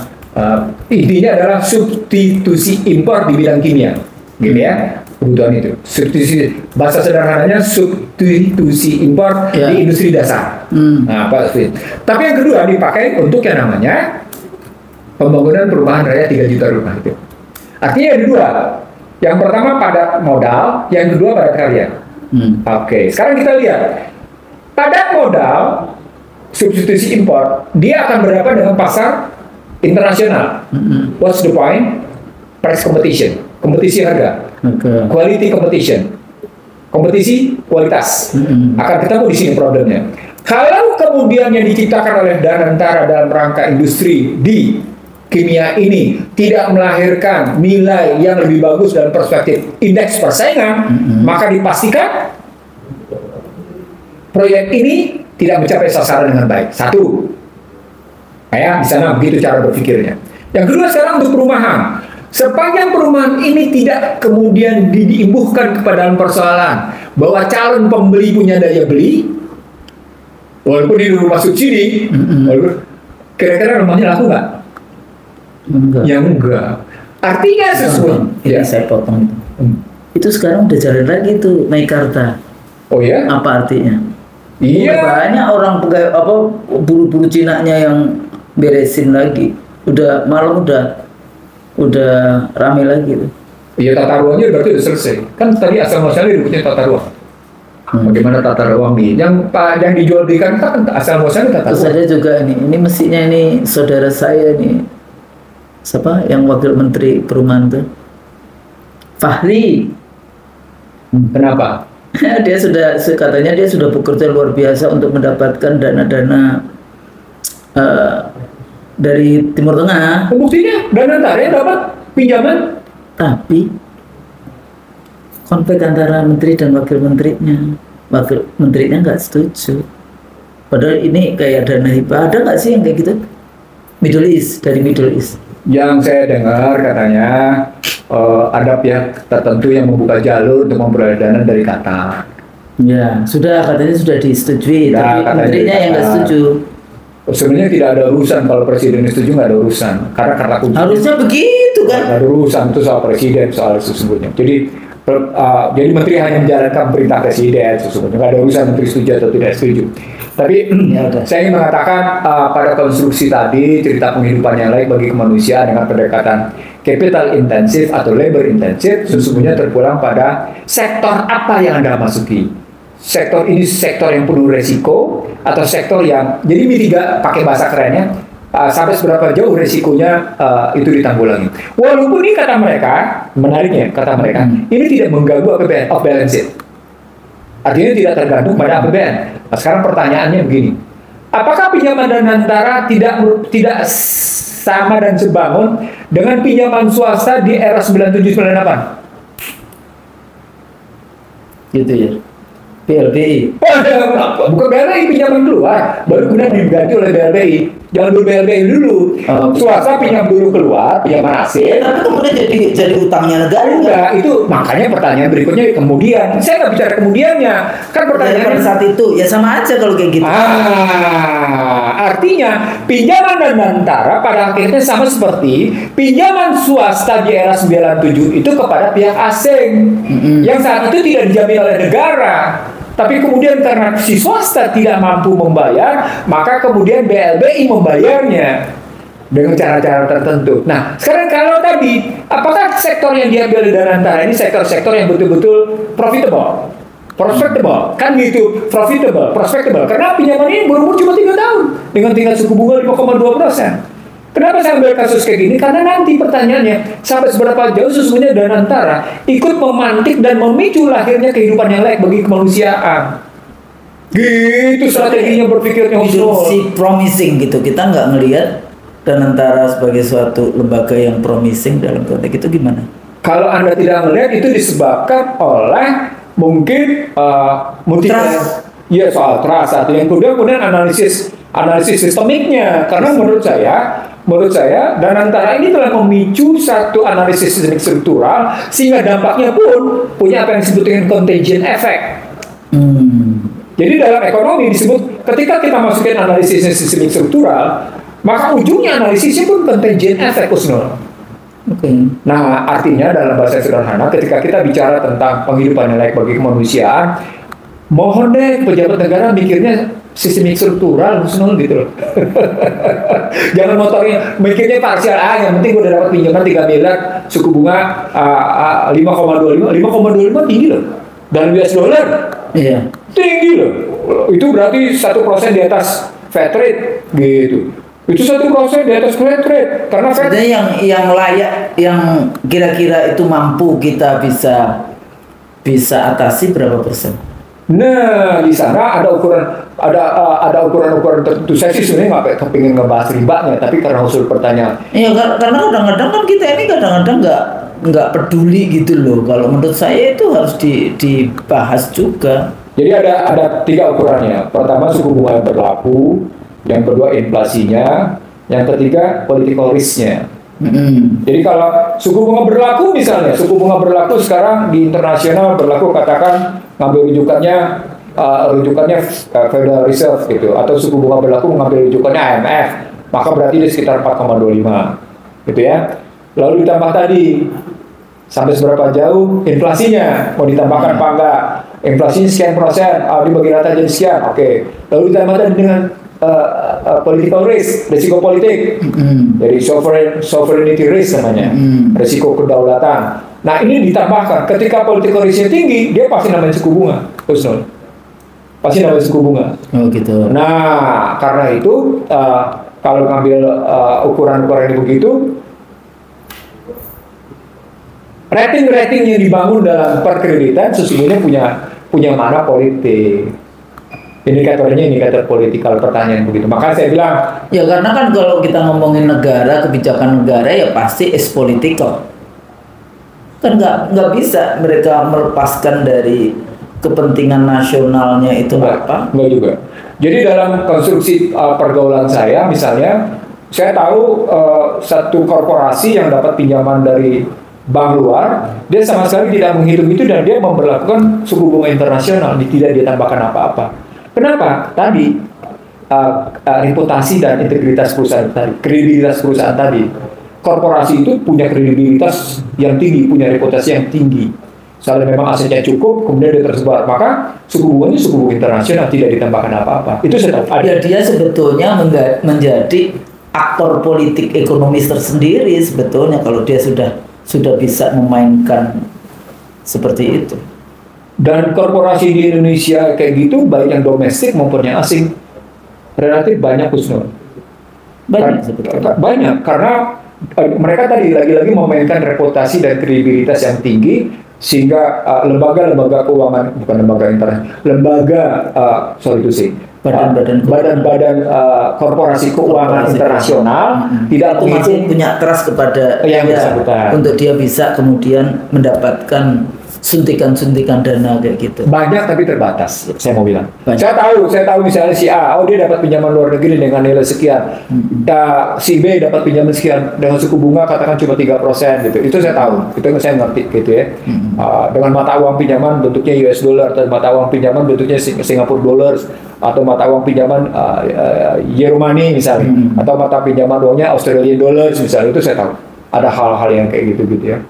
intinya adalah substitusi impor di bidang kimia, gitu ya, kebutuhan itu. Substitusi, bahasa sederhananya substitusi impor di industri dasar. Nah, Pak Fit. Tapi yang kedua dipakai untuk yang namanya pembangunan perumahan rakyat 3 juta rumah itu. Artinya ada dua. Yang pertama padat modal, yang kedua padat karya. Oke, sekarang kita lihat padat modal substitusi impor, dia akan berhadapan dengan pasar internasional. What's the point? Price competition, kompetisi harga, quality competition, kompetisi kualitas. Akan ketemu di sini problemnya. Kalau kemudian yang diciptakan oleh Danantara dalam rangka industri di kimia ini tidak melahirkan nilai yang lebih bagus dalam perspektif indeks persaingan, maka dipastikan proyek ini tidak mencapai sasaran dengan baik. Satu, di sana begitu cara berpikirnya. Yang kedua, sekarang untuk perumahan. Sepanjang perumahan ini tidak kemudian diimbuhkan kepada dalam persoalan bahwa calon pembeli punya daya beli, walaupun di rumah subsidi, kira-kira rumahnya laku nggak? Enggak. Yang enggak. Artinya sesungguhnya saya potong itu. Itu sekarang udah jalan lagi tuh Meikarta. Oh ya? Apa artinya? Iya. Banyak orang pegawai buru-buru Cinanya yang beresin lagi. Udah malam udah rame lagi tuh. Iya, tata ruangnya berarti udah selesai. Kan tadi asal muasalnya ributnya tata ruang. Bagaimana tata ruang yang dijual belikan kan asal muasalnya tata ruang. Terus ada juga ini mestinya ini saudara saya nih. Siapa yang wakil menteri perumahan tuh? Fahri. Kenapa? Katanya dia sudah bekerja luar biasa untuk mendapatkan dana-dana dari Timur Tengah. Buktinya Danantara dapat pinjaman. Tapi konflik antara menteri dan wakil menterinya nggak setuju. Padahal ini kayak dana hibah, ada nggak sih yang kayak gitu? Dari Middle East. Yang saya dengar katanya ada pihak tertentu yang membuka jalur untuk memperoleh dana dari Qatar. Ya, katanya sudah disetujui, tapi menterinya yang nggak setuju. Sebenarnya tidak ada urusan kalau presiden setuju, nggak ada urusan, karena kata kunci. Harusnya begitu kan? Nggak ada urusan itu soal presiden, soal sesungguhnya. Jadi menteri hanya menjalankan perintah presiden sesungguhnya, nggak ada urusan menteri setuju atau tidak setuju. Tapi saya ingin mengatakan pada konstruksi tadi cerita penghidupan yang layak bagi kemanusiaan dengan pendekatan capital intensif atau labor intensif sesungguhnya terpulang pada sektor apa yang Anda masuki. Sektor ini sektor yang penuh resiko atau sektor yang jadi pakai bahasa kerennya sampai seberapa jauh resikonya itu ditanggulangi. Walaupun ini kata mereka, menariknya kata mereka, ini tidak mengganggu APBN, off balance sheet. Artinya tidak tergantung pada APBN. Nah, sekarang pertanyaannya begini, apakah pinjaman Danantara tidak sama dan sebangun dengan pinjaman swasta di era 97-98? Gitu ya. BLBI. Bukan BLBI, pinjaman keluar, baru kemudian diganti oleh BLBI. Jangan dulu BLBI dulu. Swasta pinjam dulu keluar, pinjaman asing. Tapi kemudian jadi utangnya negara. Enggak, itu makanya pertanyaan berikutnya kemudian. Saya nggak bicara kemudiannya. Kan pertanyaannya pada saat itu ya sama aja kalau kayak gitu. Artinya pinjaman Danantara pada akhirnya sama seperti pinjaman swasta di era 97 itu kepada pihak asing yang saat itu tidak dijamin oleh negara. Tapi kemudian karena si swasta tidak mampu membayar, maka kemudian BLBI membayarnya dengan cara-cara tertentu. Nah, sekarang kalau tadi, apakah sektor yang diambil dari Danantara ini sektor-sektor yang betul-betul profitable? Kan gitu, profitable. Karena pinjaman ini berumur cuma 3 tahun dengan tingkat suku bunga 5,2%. Kenapa saya ambil kasus kayak gini? Karena nanti pertanyaannya, sampai seberapa jauh sesungguhnya Danantara ikut memantik dan memicu lahirnya kehidupan yang layak bagi kemanusiaan. Gitu strateginya berpikirnya. Si promising gitu, kita nggak ngelihat Danantara sebagai suatu lembaga yang promising dalam konteks itu gimana? Kalau Anda tidak melihat itu disebabkan oleh mungkin soal trust atau yang kemudian analisis sistemiknya. Karena menurut saya Danantara ini telah memicu satu analisis sistemik struktural sehingga dampaknya pun punya apa yang disebut dengan contagion effect. Jadi dalam ekonomi disebut ketika kita masukin analisis sistemik struktural, Maka ujungnya analisisnya pun contagion effect, Husnul. Nah, artinya dalam bahasa sederhana, ketika kita bicara tentang penghidupan yang layak bagi kemanusiaan, mohon deh pejabat negara mikirnya sistemik struktural, Husnul, gitu loh. Jangan motornya mikirnya parsial, yang penting gue udah dapat pinjaman 3 miliar, suku bunga 5,25 tinggi loh. Dan US dollar tinggi loh. Itu berarti 1% di atas Fed rate gitu. Itu 1% di atas Fed rate. Karena sebenarnya yang layak, yang kira-kira itu mampu kita bisa atasi berapa persen? Nah, di sana ada ukuran tertentu. Saya sih sebenarnya nggak kepingin ngebahas ribanya, tapi karena usul pertanyaan. Iya, karena kadang-kadang kan kita ini kadang-kadang nggak peduli gitu loh. Kalau menurut saya itu harus dibahas juga. Jadi ada 3 ukurannya. Pertama suku bunga yang berlaku, yang kedua inflasinya, yang ketiga political risk-nya. Jadi kalau suku bunga berlaku misalnya, suku bunga berlaku sekarang di internasional berlaku, katakan ngambil rujukannya Federal Reserve gitu, atau suku bunga berlaku mengambil rujukannya IMF, maka berarti di sekitar 4,25 gitu ya. Lalu ditambah tadi sampai seberapa jauh inflasinya, mau ditambahkan apa enggak, inflasinya sekian persen, dibagi rata jadi sekian, oke. Lalu ditambah tadi dengan political risk, risiko politik, jadi sovereignty risk namanya, risiko kedaulatan. Nah ini ditambahkan, ketika political risknya tinggi, dia pasti namanya suku bunga, Husnul. Pasti namanya suku bunga. Oh gitu. Nah karena itu kalau ngambil ukuran-ukuran begitu, rating yang dibangun dalam perkreditan sesungguhnya punya makna politik. Indikatornya indikator politikal, pertanyaan begitu. Maka saya bilang ya karena kan kalau kita ngomongin negara, kebijakan negara ya pasti is political. Kan nggak bisa mereka melepaskan dari kepentingan nasionalnya itu apa? Nggak juga. Jadi dalam konstruksi pergaulan saya misalnya, saya tahu satu korporasi yang dapat pinjaman dari bank luar, dia sama sekali tidak menghitung itu dan dia memperlakukan suku bunga internasional, tidak ditambahkan apa-apa. Kenapa? Tadi reputasi dan integritas perusahaan tadi, kredibilitas perusahaan tadi. Korporasi itu punya kredibilitas yang tinggi, punya reputasi yang tinggi. Soalnya memang asetnya cukup, kemudian dia tersebar, maka suku bunganya suku bunga internasional, tidak ditambahkan apa-apa. Itu saya tahu. Dia sebetulnya menjadi aktor politik ekonomis tersendiri sebetulnya kalau dia sudah bisa memainkan seperti itu. Dan korporasi di Indonesia kayak gitu, baik yang domestik maupun yang asing, relatif banyak, Husnul. Banyak, karena mereka tadi lagi-lagi memainkan reputasi dan kredibilitas yang tinggi, sehingga lembaga-lembaga keuangan, bukan lembaga badan-badan korporasi keuangan internasional tidak masih punya trust kepada yang bersangkutan untuk dia bisa kemudian mendapatkan suntikan dana kayak gitu. Banyak tapi terbatas, saya mau bilang. Saya tahu misalnya si A, dia dapat pinjaman luar negeri dengan nilai sekian. Si B dapat pinjaman sekian dengan suku bunga katakan cuma 3% gitu. Itu saya tahu, itu saya ngerti gitu ya. Dengan mata uang pinjaman bentuknya US dollar atau mata uang pinjaman bentuknya Singapore dollars atau mata uang pinjaman Euro money misalnya, atau mata pinjaman uangnya Australian dollars misalnya, itu saya tahu. Ada hal-hal yang kayak gitu ya.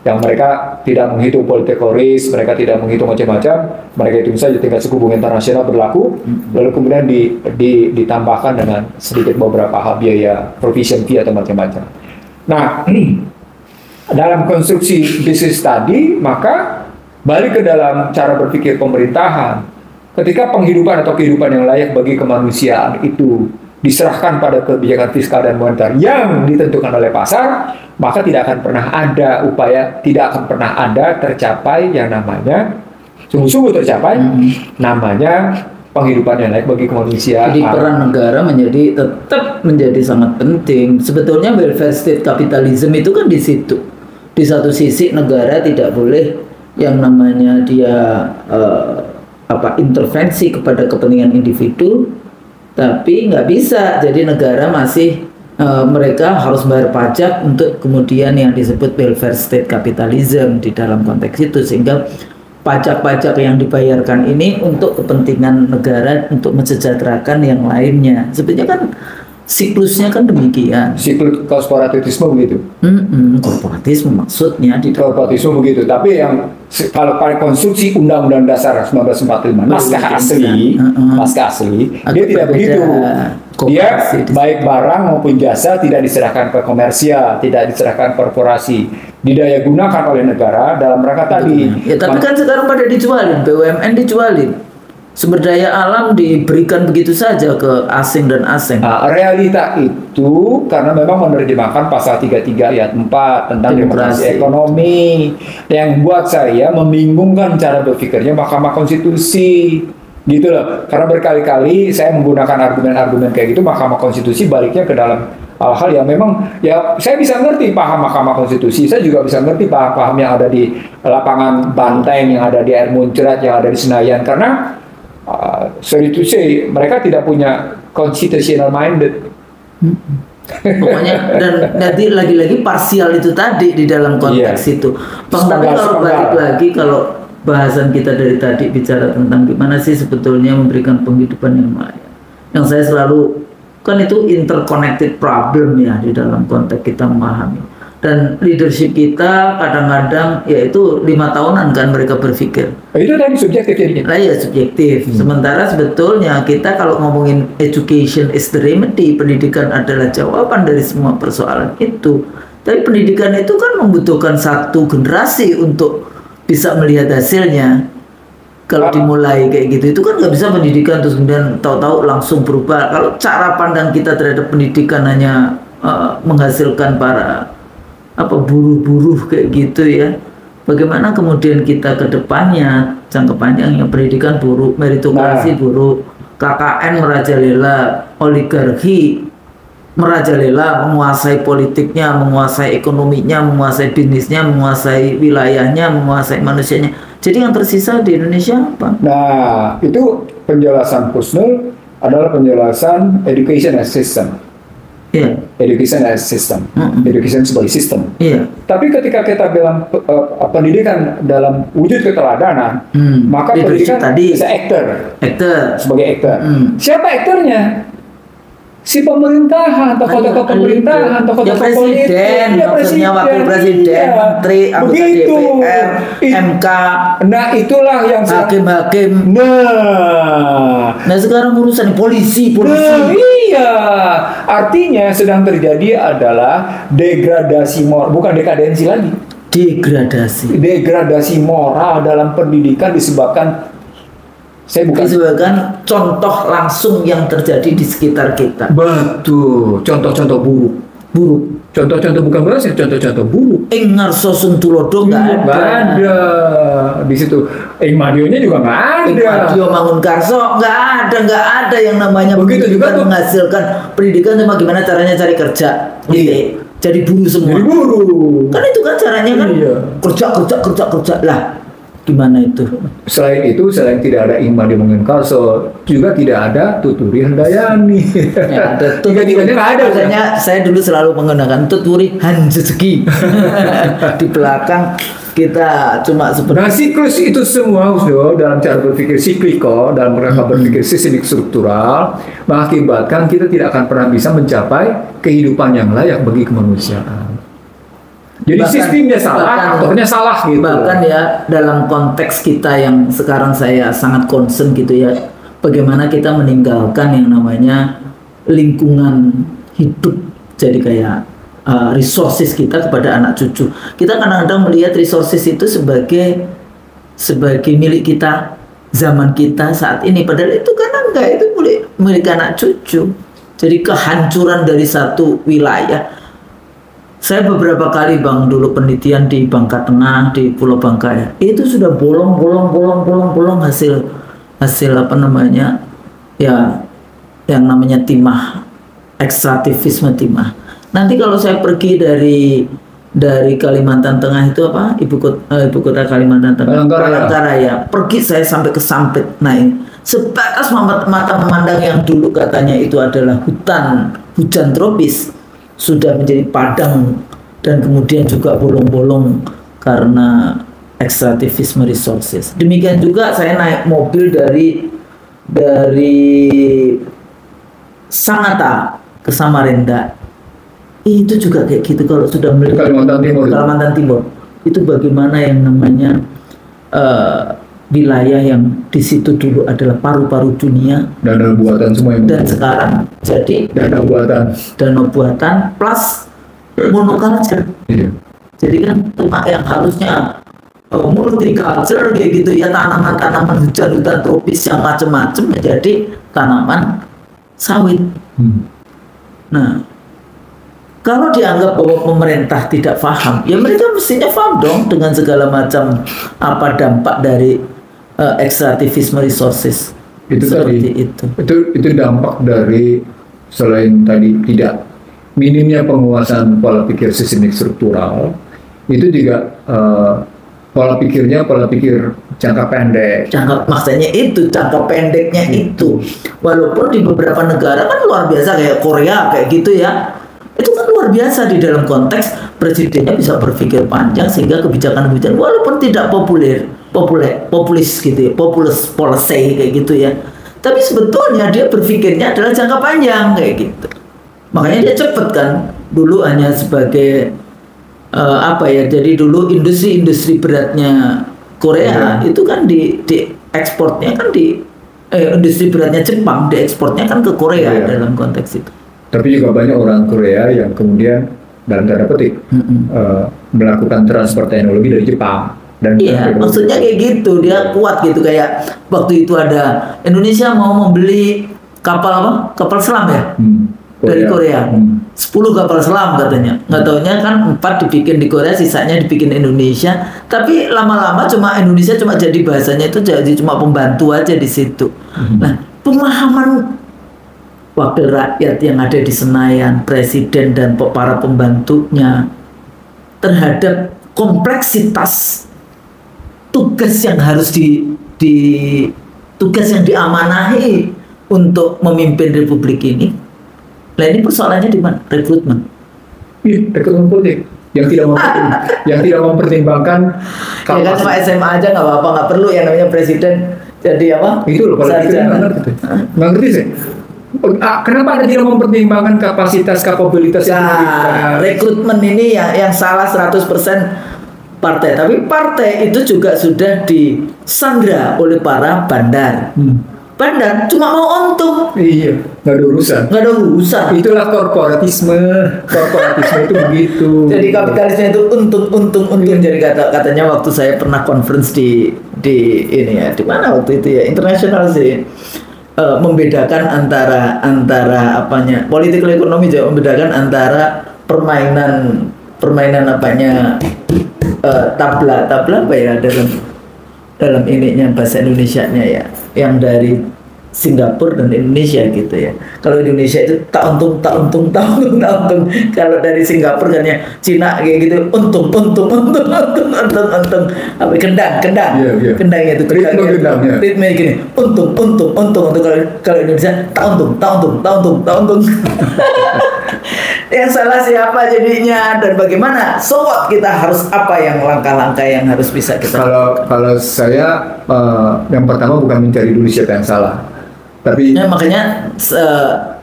Yang mereka tidak menghitung political risk, mereka tidak menghitung macam-macam, mereka hitung saja tingkat suku bunga internasional berlaku, lalu kemudian ditambahkan dengan sedikit beberapa hal biaya provision fee atau macam-macam. Nah, dalam konstruksi bisnis tadi, maka balik ke dalam cara berpikir pemerintahan. Ketika penghidupan atau kehidupan yang layak bagi kemanusiaan itu diserahkan pada kebijakan fiskal dan moneter yang ditentukan oleh pasar, maka tidak akan pernah ada tercapai yang namanya sungguh-sungguh tercapai namanya penghidupan yang layak bagi kemanusiaan. Jadi peran negara tetap menjadi sangat penting. Sebetulnya welfare state capitalism itu kan di situ. Di satu sisi negara tidak boleh yang namanya dia intervensi kepada kepentingan individu, tapi nggak bisa. Jadi negara masih mereka harus bayar pajak untuk kemudian yang disebut welfare state capitalism di dalam konteks itu, sehingga pajak-pajak yang dibayarkan ini untuk kepentingan negara untuk mensejahterakan yang lainnya. Sebenarnya kan siklusnya kan demikian. Siklus korporatisme begitu. Korporatisme maksudnya di korporatisme begitu. Tapi yang kalau pada konstruksi Undang-Undang Dasar 1945 naskah asli, dia tidak begitu. Dia baik barang maupun jasa tidak diserahkan ke komersial, tidak diserahkan korporasi, didaya gunakan oleh negara dalam rangka tadi. Ya, tapi kan sekarang pada dijualin, BUMN dijualin. Sumber daya alam diberikan begitu saja ke asing dan asing. Nah, realita itu karena memang menerjemahkan pasal 33 ayat 4 tentang demokrasi ekonomi yang buat saya membingungkan cara berpikirnya Mahkamah Konstitusi. Gitu loh. Karena berkali-kali saya menggunakan argumen-argumen kayak gitu, Mahkamah Konstitusi baliknya ke dalam hal-hal yang memang ya saya bisa ngerti paham Mahkamah Konstitusi, saya juga bisa ngerti paham-paham yang ada di lapangan Banteng, yang ada di Air Muncrat, yang ada di Senayan, karena sorry to say, mereka tidak punya constitutional minded. Pokoknya dan nanti lagi-lagi parsial itu tadi di dalam konteks itu. Tapi kalau balik lagi, kalau bahasan kita dari tadi bicara tentang gimana sih sebetulnya memberikan penghidupan yang layak, yang saya selalu kan itu interconnected problem ya di dalam konteks kita memahami. Dan leadership kita kadang-kadang ya itu 5 tahunan kan mereka berpikir. Itu tadi subjektif jadinya. Nah ya subjektif. Sementara sebetulnya kita kalau ngomongin education is the remedy, pendidikan adalah jawaban dari semua persoalan itu. Tapi pendidikan itu kan membutuhkan satu generasi untuk bisa melihat hasilnya. Kalau dimulai kayak gitu itu kan nggak bisa pendidikan terus kemudian tahu-tahu langsung berubah. Kalau cara pandang kita terhadap pendidikan hanya menghasilkan para buruh-buruh kayak gitu ya, bagaimana kemudian kita ke depannya jangka panjangnya pendidikan buruk, meritokrasi buruk, KKN merajalela, oligarki merajalela, menguasai politiknya, menguasai ekonominya, menguasai bisnisnya, menguasai wilayahnya, menguasai manusianya. Jadi yang tersisa di Indonesia apa? Nah, itu penjelasan Kusnul adalah penjelasan education as system. Yeah. Education as system, education sebagai sistem. Yeah. Tapi ketika kita bilang pendidikan dalam wujud keteladanan, maka pendidikan tadi actor, sebagai actor. Siapa aktornya? Si pemerintahan, tokoh-tokoh pemerintahan, tokoh-tokoh politik, maksudnya wakil presiden, menteri, anggota DPR, MK. Nah itulah yang hakim-hakim. Nah sekarang urusan polisi. Iya, artinya sedang terjadi adalah degradasi moral, bukan dekadensi lagi. Degradasi moral dalam pendidikan disebabkan disebabkan contoh langsung yang terjadi di sekitar kita. Betul, contoh-contoh buruk. Contoh-contoh bukan berhasil, contoh-contoh buruk. Ngarso Suntulodo nggak ada di situ. Madionya juga nggak ada. Madio Mangunkarso nggak ada yang namanya begitu juga tuh menghasilkan pendidikan cuma gimana caranya cari kerja. Gitu. Jadi buruh semua. Jadi buruh. Kan itu kan caranya kan kerja lah. Gimana itu? Selain itu, selain tidak ada Madio Mangunkarso, juga tidak ada Tuturi Handayani. Ya, tiga-tiganya nggak ada. Makanya saya dulu selalu menggunakan Tuturi Hanjezeki. Di belakang kita cuma seperti. Nah, siklus itu semua dalam cara berpikir sikliko, dalam mereka berpikir sistemik struktural, mengakibatkan kita tidak akan pernah bisa mencapai kehidupan yang layak bagi kemanusiaan. Jadi sistemnya salah, aktornya salah gitu. Bahkan ya dalam konteks kita yang sekarang saya sangat concern gitu ya, bagaimana kita meninggalkan yang namanya lingkungan hidup jadi kayak resources kita kepada anak cucu. Kita kadang-kadang melihat resources itu sebagai milik kita, zaman kita saat ini. Padahal itu karena enggak, itu milik anak cucu. Jadi kehancuran dari satu wilayah. Saya beberapa kali Bang dulu penelitian di Bangka Tengah, di Pulau Bangka ya. Itu sudah bolong hasil apa namanya? Ya yang namanya timah, ekstraktivisme timah. Nanti kalau saya pergi dari Kalimantan Tengah itu apa? Ibu kota Kalimantan Tengah, Palangkaraya. Pergi saya sampai ke Sampit. Nah, ini sebatas mata memandang yang dulu katanya itu adalah hujan tropis, sudah menjadi padang dan kemudian juga bolong-bolong karena ekstraktivisme resources. Demikian juga saya naik mobil dari Sangatta ke Samarinda. Itu juga kayak gitu kalau sudah melihat Kalimantan Timur. Itu bagaimana yang namanya wilayah yang di situ dulu adalah paru-paru dunia. Danau buatan semua yang dan sekarang jadi danau buatan plus monoculture. Iya. Jadi kan yang harusnya multiculture kayak gitu ya, tanaman-tanaman hutan tropis yang macam-macam jadi tanaman sawit. Nah, kalau dianggap bahwa pemerintah tidak paham, ya mereka mestinya paham dong dengan segala macam apa dampak dari ekstraktivisme resources. Itu tadi itu dampak dari selain tadi tidak minimnya penguasaan pola pikir sistemik struktural, itu juga pola pikir jangka pendek. Maksudnya itu jangka pendeknya itu. Walaupun di beberapa negara kan luar biasa kayak Korea kayak gitu ya. Itu kan luar biasa di dalam konteks presidennya bisa berpikir panjang sehingga kebijakan-kebijakan walaupun tidak populis gitu ya, populist policy kayak gitu ya. Tapi sebetulnya dia berpikirnya adalah jangka panjang kayak gitu. Makanya dia cepet kan. Dulu hanya sebagai jadi dulu industri beratnya Korea itu kan di ekspornya kan industri beratnya Jepang diekspornya kan ke Korea dalam konteks itu. Tapi juga banyak orang Korea yang kemudian dalam tanda petik melakukan transfer teknologi dari Jepang. Dan maksudnya kayak gitu, dia kuat gitu. Kayak waktu itu ada Indonesia mau membeli kapal selam ya dari Korea. 10 kapal selam katanya. Nggak taunya kan 4 dibikin di Korea, sisanya dibikin Indonesia. Tapi lama-lama Indonesia cuma jadi bahasanya itu jadi cuma pembantu aja di situ. Nah, pemahaman wakil rakyat yang ada di Senayan, presiden dan para pembantunya terhadap kompleksitas tugas yang harus tugas yang diamanahi untuk memimpin republik ini. Nah, ini persoalannya di mana? Rekrutmen. Rekrutmen politik yang tidak mempertimbangkan. Ya kan cuma SMA aja nggak apa-apa, nggak perlu yang namanya presiden jadi apa? Itu loh kalau kita nggak ngerti sih. Kenapa Anda tidak mempertimbangkan kapasitas, kapabilitas? Rekrutmen ini yang salah 100% partai. Tapi partai itu juga sudah disandra oleh para bandar. Bandar cuma mau untung. Iya, nggak ada urusan. Itulah korporatisme itu begitu. Jadi kapitalisme itu untung. Jadi katanya waktu saya pernah conference di ini ya, di mana waktu itu ya, internasional sih. Membedakan antara political ekonomi juga membedakan antara permainan tabla apa ya dalam ininya bahasa Indonesianya ya, yang dari Singapura dan Indonesia gitu ya. Kalau Indonesia itu tak untung. Kalau dari Singapura kan ya Cina kayak gitu untung. Apa kendang. Yeah. Kendang itu ritme gini. Untung. Kalau Indonesia tak untung. Yang salah siapa jadinya dan bagaimana? So what, kita harus apa yang langkah-langkah yang harus bisa kita. Kalau saya yang pertama bukan mencari dulu siapa yang salah. Tapi makanya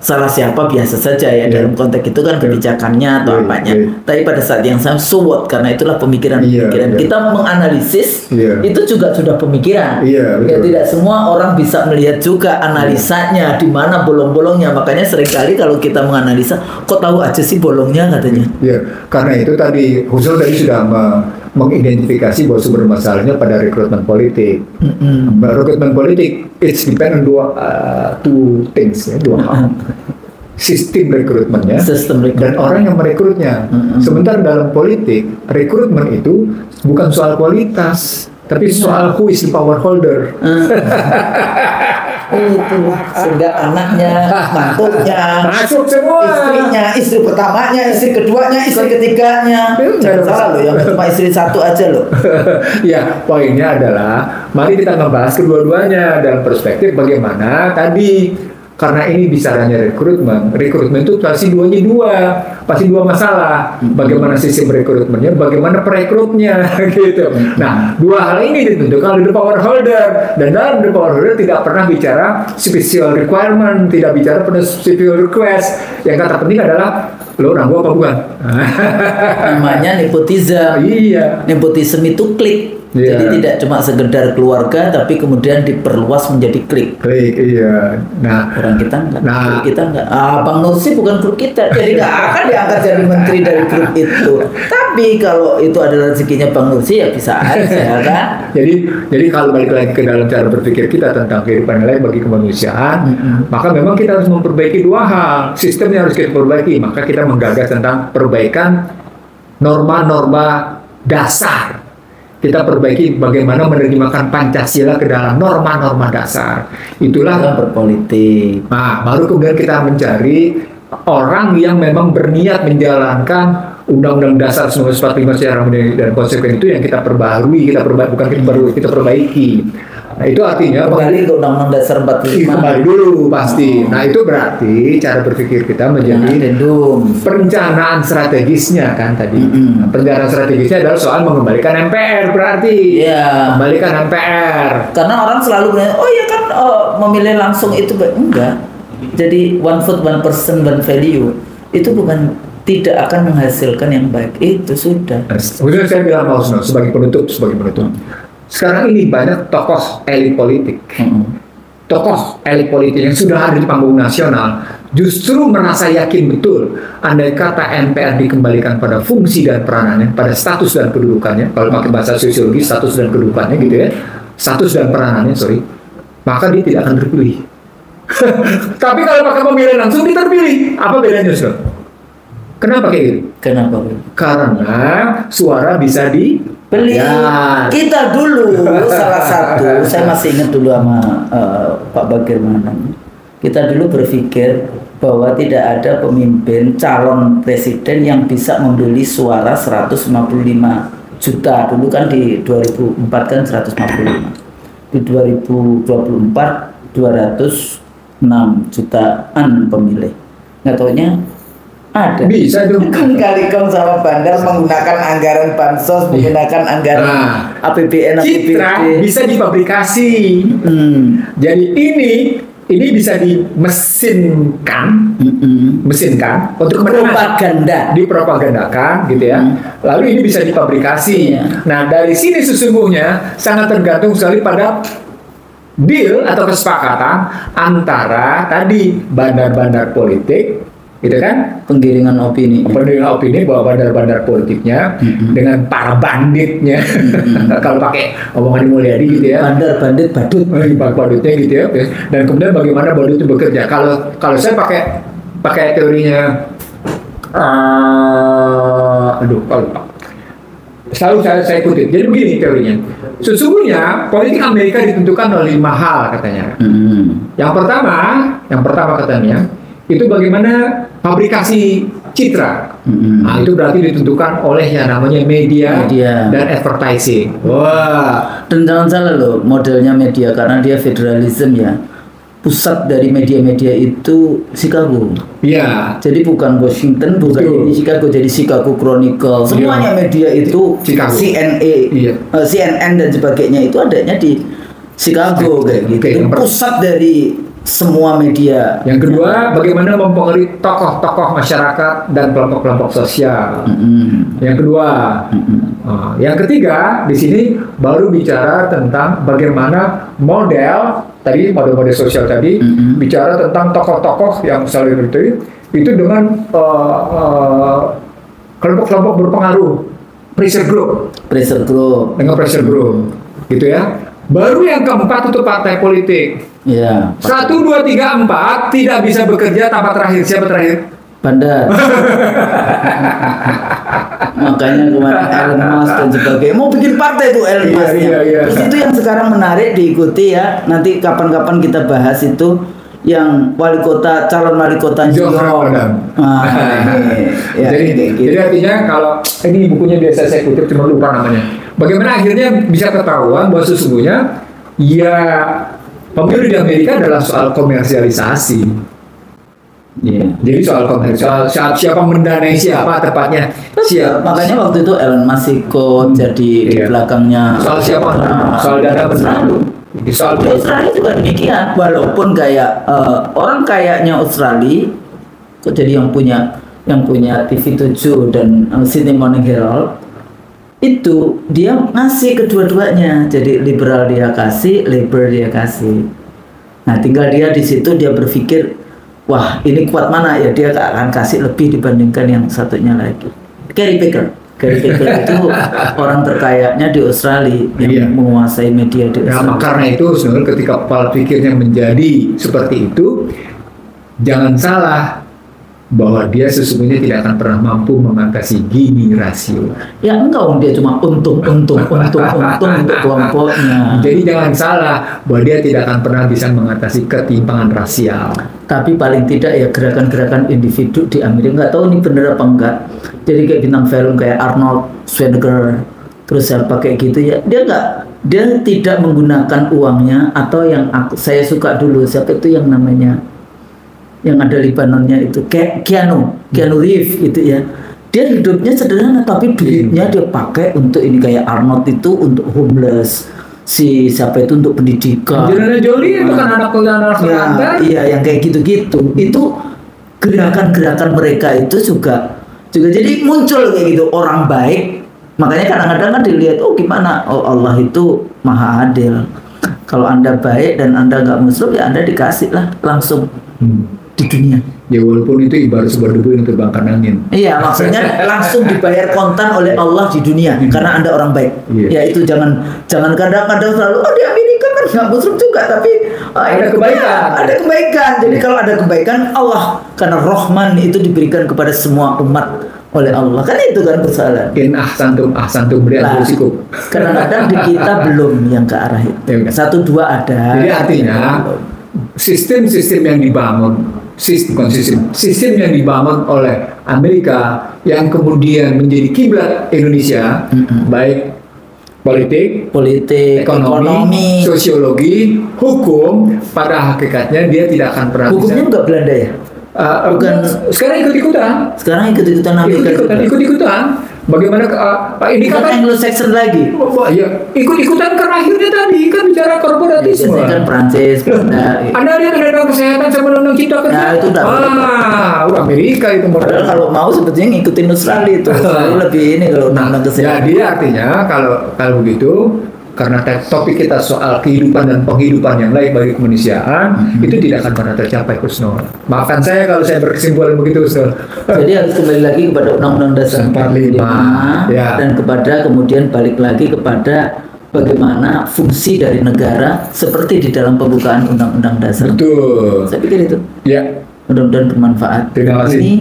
salah siapa biasa saja ya dalam konteks itu kan kebijakannya atau apanya. Tapi pada saat yang sama so what, karena itulah pemikiran. Kita menganalisis itu juga sudah pemikiran. Ya, tidak semua orang bisa melihat juga analisanya di mana bolong-bolongnya. Makanya seringkali kalau kita menganalisa, kok tahu aja sih bolongnya katanya. Karena itu tadi Husnul tadi sudah mengidentifikasi bahwa sumber masalahnya pada rekrutmen politik. Rekrutmen politik it's depend on two things, dua hal. Sistem rekrutmennya dan orang yang merekrutnya. Sementara dalam politik rekrutmen itu bukan soal kualitas, tapi soal who is the power holder. Itu sehingga anaknya, mantunya, masuk semua, istrinya, istri pertamanya, istri keduanya, istri ketiganya. Jangan salah loh, yang cuma istri satu aja loh. Ya, poinnya adalah mari kita membahas kedua-duanya dalam perspektif bagaimana tadi karena ini bicaranya rekrutmen itu pasti dua masalah. Bagaimana sistem rekrutmennya, bagaimana perekrutnya gitu. Nah, dua hal ini ditentukan oleh the power holder, dan dalam the power holder tidak pernah bicara special requirement, tidak bicara pada special request. Yang kata penting adalah lo orang gua apa bukan? Namanya nepotisme. Iya. Nepotisme itu klik. Jadi tidak cuma sekedar keluarga, tapi kemudian diperluas menjadi klik. Klik, iya. Nah, orang kita enggak. Kita enggak. Bang Nursi bukan grup kita, jadi nggak akan diangkat jadi menteri dari grup itu. Tapi kalau itu adalah rezekinya Bang Nursi ya bisa aja kan. Jadi kalau balik lagi ke dalam cara berpikir kita tentang kehidupan lain bagi kemanusiaan, maka memang kita harus memperbaiki dua hal. Sistem yang harus kita perbaiki. Maka kita menggagas tentang perbaikan norma-norma dasar. Kita perbaiki bagaimana menerjemahkan Pancasila ke dalam norma-norma dasar. Itulah berpolitik. Nah, baru kemudian kita mencari orang yang memang berniat menjalankan Undang-Undang Dasar 1945 secara modern dan konsekuen itu yang kita perbarui, kita perbaiki. Nah, itu artinya kembali ke Undang-Undang Dasar 45. Kembali dulu pasti. Nah, itu berarti cara berpikir kita menjadi perencanaan strategisnya kan tadi. Nah, perencanaan strategisnya adalah soal mengembalikan MPR berarti. Iya. Kembalikan MPR. Karena orang selalu bilang, oh ya kan memilih langsung itu enggak. Jadi one vote one person one value itu bukan tidak akan menghasilkan yang baik. Itu sudah. Kemudian saya bilang mau sebagai penutup. Sekarang ini banyak tokoh elit politik, tokoh elit politik yang sudah ada di panggung nasional justru merasa yakin betul andai kata MPR dikembalikan pada fungsi dan peranannya, pada status dan kedudukannya, kalau pakai bahasa sosiologi status dan kedudukannya gitu ya, status dan peranannya maka dia tidak akan terpilih. Tapi kalau pakai pemilihan langsung dia terpilih. Apa bedanya, Ustaz? Kenapa kayak gitu? Kenapa? Karena suara bisa dibeli. Ya. Kita dulu salah satu, saya masih ingat dulu sama Pak Bagirmanan. Kita dulu berpikir bahwa tidak ada pemimpin calon presiden yang bisa membeli suara 155 juta. Dulu kan di 2004 kan 155. Di 2024 206 jutaan pemilih. Nggak taunya ada. Bisa dong. Kali-kali sama Bandar menggunakan anggaran bansos, menggunakan anggaran APBN. Citra bisa dipublikasi. Jadi ini bisa dimesinkan, untuk dipropagandakan gitu ya. Lalu ini bisa dipublikasi. Nah, dari sini sesungguhnya sangat tergantung sekali pada deal atau kesepakatan antara tadi bandar-bandar politik, gitu kan, penggiringan opini bahwa bandar-bandar politiknya dengan para banditnya, kalau pakai omongan Mulyadi gitu ya, bandar-bandit badutnya gitu ya, dan kemudian bagaimana badut itu bekerja. Kalau saya pakai teorinya, selalu saya ikutin. Jadi begini teorinya. Sesungguhnya politik Amerika ditentukan oleh 5 hal katanya. Yang pertama katanya itu bagaimana fabrikasi citra. Nah, itu berarti ditentukan oleh yang namanya media. Dan advertising. Wah, dan jangan salah loh, modelnya media karena dia federalism ya. Pusat dari media-media itu Chicago. Iya. Jadi bukan Washington, bukan ini Chicago, jadi Chicago Chronicle. Semuanya media itu Chicago. CNN dan sebagainya itu adanya di Chicago kayak gitu. Itu pusat dari semua media. Yang kedua, bagaimana mempengaruhi tokoh-tokoh masyarakat dan kelompok-kelompok sosial. Yang kedua, yang ketiga di sini baru bicara tentang bagaimana model sosial tadi, bicara tentang tokoh-tokoh yang saling itu dengan kelompok-kelompok berpengaruh, pressure group, gitu ya. Baru yang keempat itu partai politik. Ya. 1, 2, 3, 4 tidak bisa bekerja tanpa terakhir. Siapa terakhir? Bandar. Makanya kemarin Elon Musk dan sebagainya mau bikin partai tuh Elon Musk. Terus itu yang sekarang menarik diikuti ya. Nanti kapan-kapan kita bahas itu yang calon wali kota New York. Jadi artinya kalau ini bukunya biasa saya kutip cuma lupa namanya. Bagaimana akhirnya bisa ketahuan bahwa sesungguhnya ya Pemilu di Amerika adalah soal komersialisasi. Jadi soal komersial, siapa mendanai siapa tepatnya. Makanya waktu itu Elon Musk ikut jadi di belakangnya. Soal siapa? Soal dana bersatu. Di Australia juga demikian. Walaupun kayak orang kayaknya Australia, kok jadi yang punya TV7 dan Sydney Morning Herald, itu dia ngasih kedua-duanya. Jadi liberal dia kasih, labor dia kasih. Nah, tinggal dia di situ dia berpikir, wah ini kuat mana ya, dia akan kasih lebih dibandingkan yang satunya lagi. Gary Becker itu orang terkayanya di Australia yang menguasai media di Australia. Nah, karena itu sebenarnya ketika pola pikirnya menjadi seperti itu, jangan salah bahwa dia sesungguhnya tidak akan pernah mampu mengatasi Gini rasio. Ya enggak, dia cuma untung untuk kelompoknya. Jadi jangan salah bahwa dia tidak akan pernah bisa mengatasi ketimpangan rasial. Tapi paling tidak ya gerakan-gerakan individu di Amerika, nggak tahu ini bener apa enggak. Jadi kayak bintang film kayak Arnold Schwarzenegger, terus siapa kayak gitu ya, dia tidak menggunakan uangnya, atau yang saya suka dulu siapa itu yang namanya yang ada Libanonnya itu Keanu Reeves gitu ya. Dia hidupnya sederhana tapi duitnya dia pakai untuk ini, kayak Arnold itu untuk homeless, si siapa itu untuk pendidikan. Angelina Jolie itu kan anak iya yang kayak gitu-gitu. Itu gerakan-gerakan mereka itu juga jadi muncul kayak gitu orang baik. Makanya kadang-kadang kan dilihat, oh gimana, oh Allah itu maha adil. Kalau Anda baik dan Anda nggak muslim ya Anda dikasih lah langsung di dunia. Ya walaupun itu ibarat sebuah debu yang terbangkan angin. Iya, maksudnya langsung dibayar kontan oleh Allah di dunia karena Anda orang baik. Ya itu jangan kadang-kadang selalu di Amerika kan nggak muslim juga tapi ada kebaikan. Ada kebaikan. Jadi kalau ada kebaikan Allah, karena Rahman itu diberikan kepada semua umat oleh Allah. Kan itu kan persoalan. In ahsantum beri'anfusikum. Kadang-kadang di kita belum yang ke arah itu. 1-2 ada. Jadi artinya sistem yang dibangun sistem yang dibangun oleh Amerika yang kemudian menjadi kiblat Indonesia, baik politik, ekonomi, sosiologi, hukum, pada hakikatnya dia tidak akan pernah hukumnya enggak Belanda ya? Bukan. Sekarang ikut-ikutan Amerika. Ikut-ikutan. Bagaimana ini kan Anglo-Saxon lagi? Ya, ikut-ikutan karena akhirnya tadi kan bicara korporatisme. Ya, kan Prancis, Anda lihat undang kesehatan sama undang cipta kerja. Nah, itu Amerika itu modal. Kalau mau sebetulnya ngikutin Australia itu. Lebih ini kalau undang kesehatan. Jadi artinya kalau begitu, karena topik kita soal kehidupan dan penghidupan yang lain bagi kemanusiaan, itu tidak akan pernah tercapai, Husnul. Maafkan saya kalau saya berkesimpulan begitu, Husnul. Jadi harus kembali lagi kepada Undang-Undang Dasar 45 dan kemudian balik lagi kepada bagaimana fungsi dari negara seperti di dalam pembukaan Undang-Undang Dasar. Betul. Saya pikir itu. Ya. Mudah-mudahan bermanfaat. Terima kasih. Ini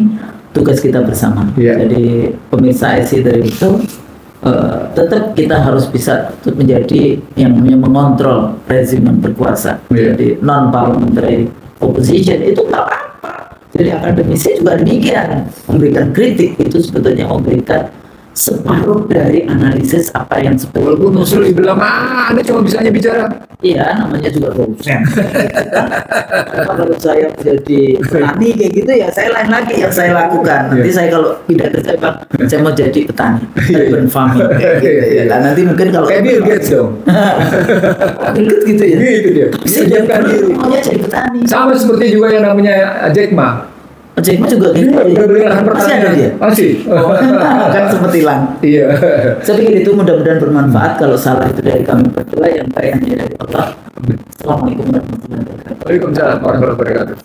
tugas kita bersama. Ya. Jadi pemirsa IC dari itu. Tetap kita harus bisa menjadi yang mengontrol rezim yang berkuasa. Jadi non parliamentary opposition itu nggak apa-apa. Jadi akademisi juga demikian, memberikan kritik itu sebetulnya memberikan separuh dari analisis apa yang sebetulnya. Walaupun usul dibilang Anda cuma bisanya bicara. Iya, namanya juga dosen. Kalau saya jadi petani kayak gitu ya saya lain lagi yang saya lakukan. Nanti saya kalau pindah kerja Bang, saya mau jadi petani, urban farming kayak gitu ya. Nah, nanti mungkin kalau Bill Gates dong. Bill Gates gitu ya. Gitu dia. Siapkan diri. Maunya jadi petani. Sama seperti juga yang namanya Jack Ma. Jack Ma juga gitu. Masih ada dia? Masih. Kan sempat hilang. Iya. Saya pikir itu mudah-mudahan bermanfaat. Kalau salah itu dari kami berdua, yang baik hanya dari Allah. Assalamualaikum warahmatullahi wabarakatuh. Waalaikumsalam warahmatullahi wabarakatuh.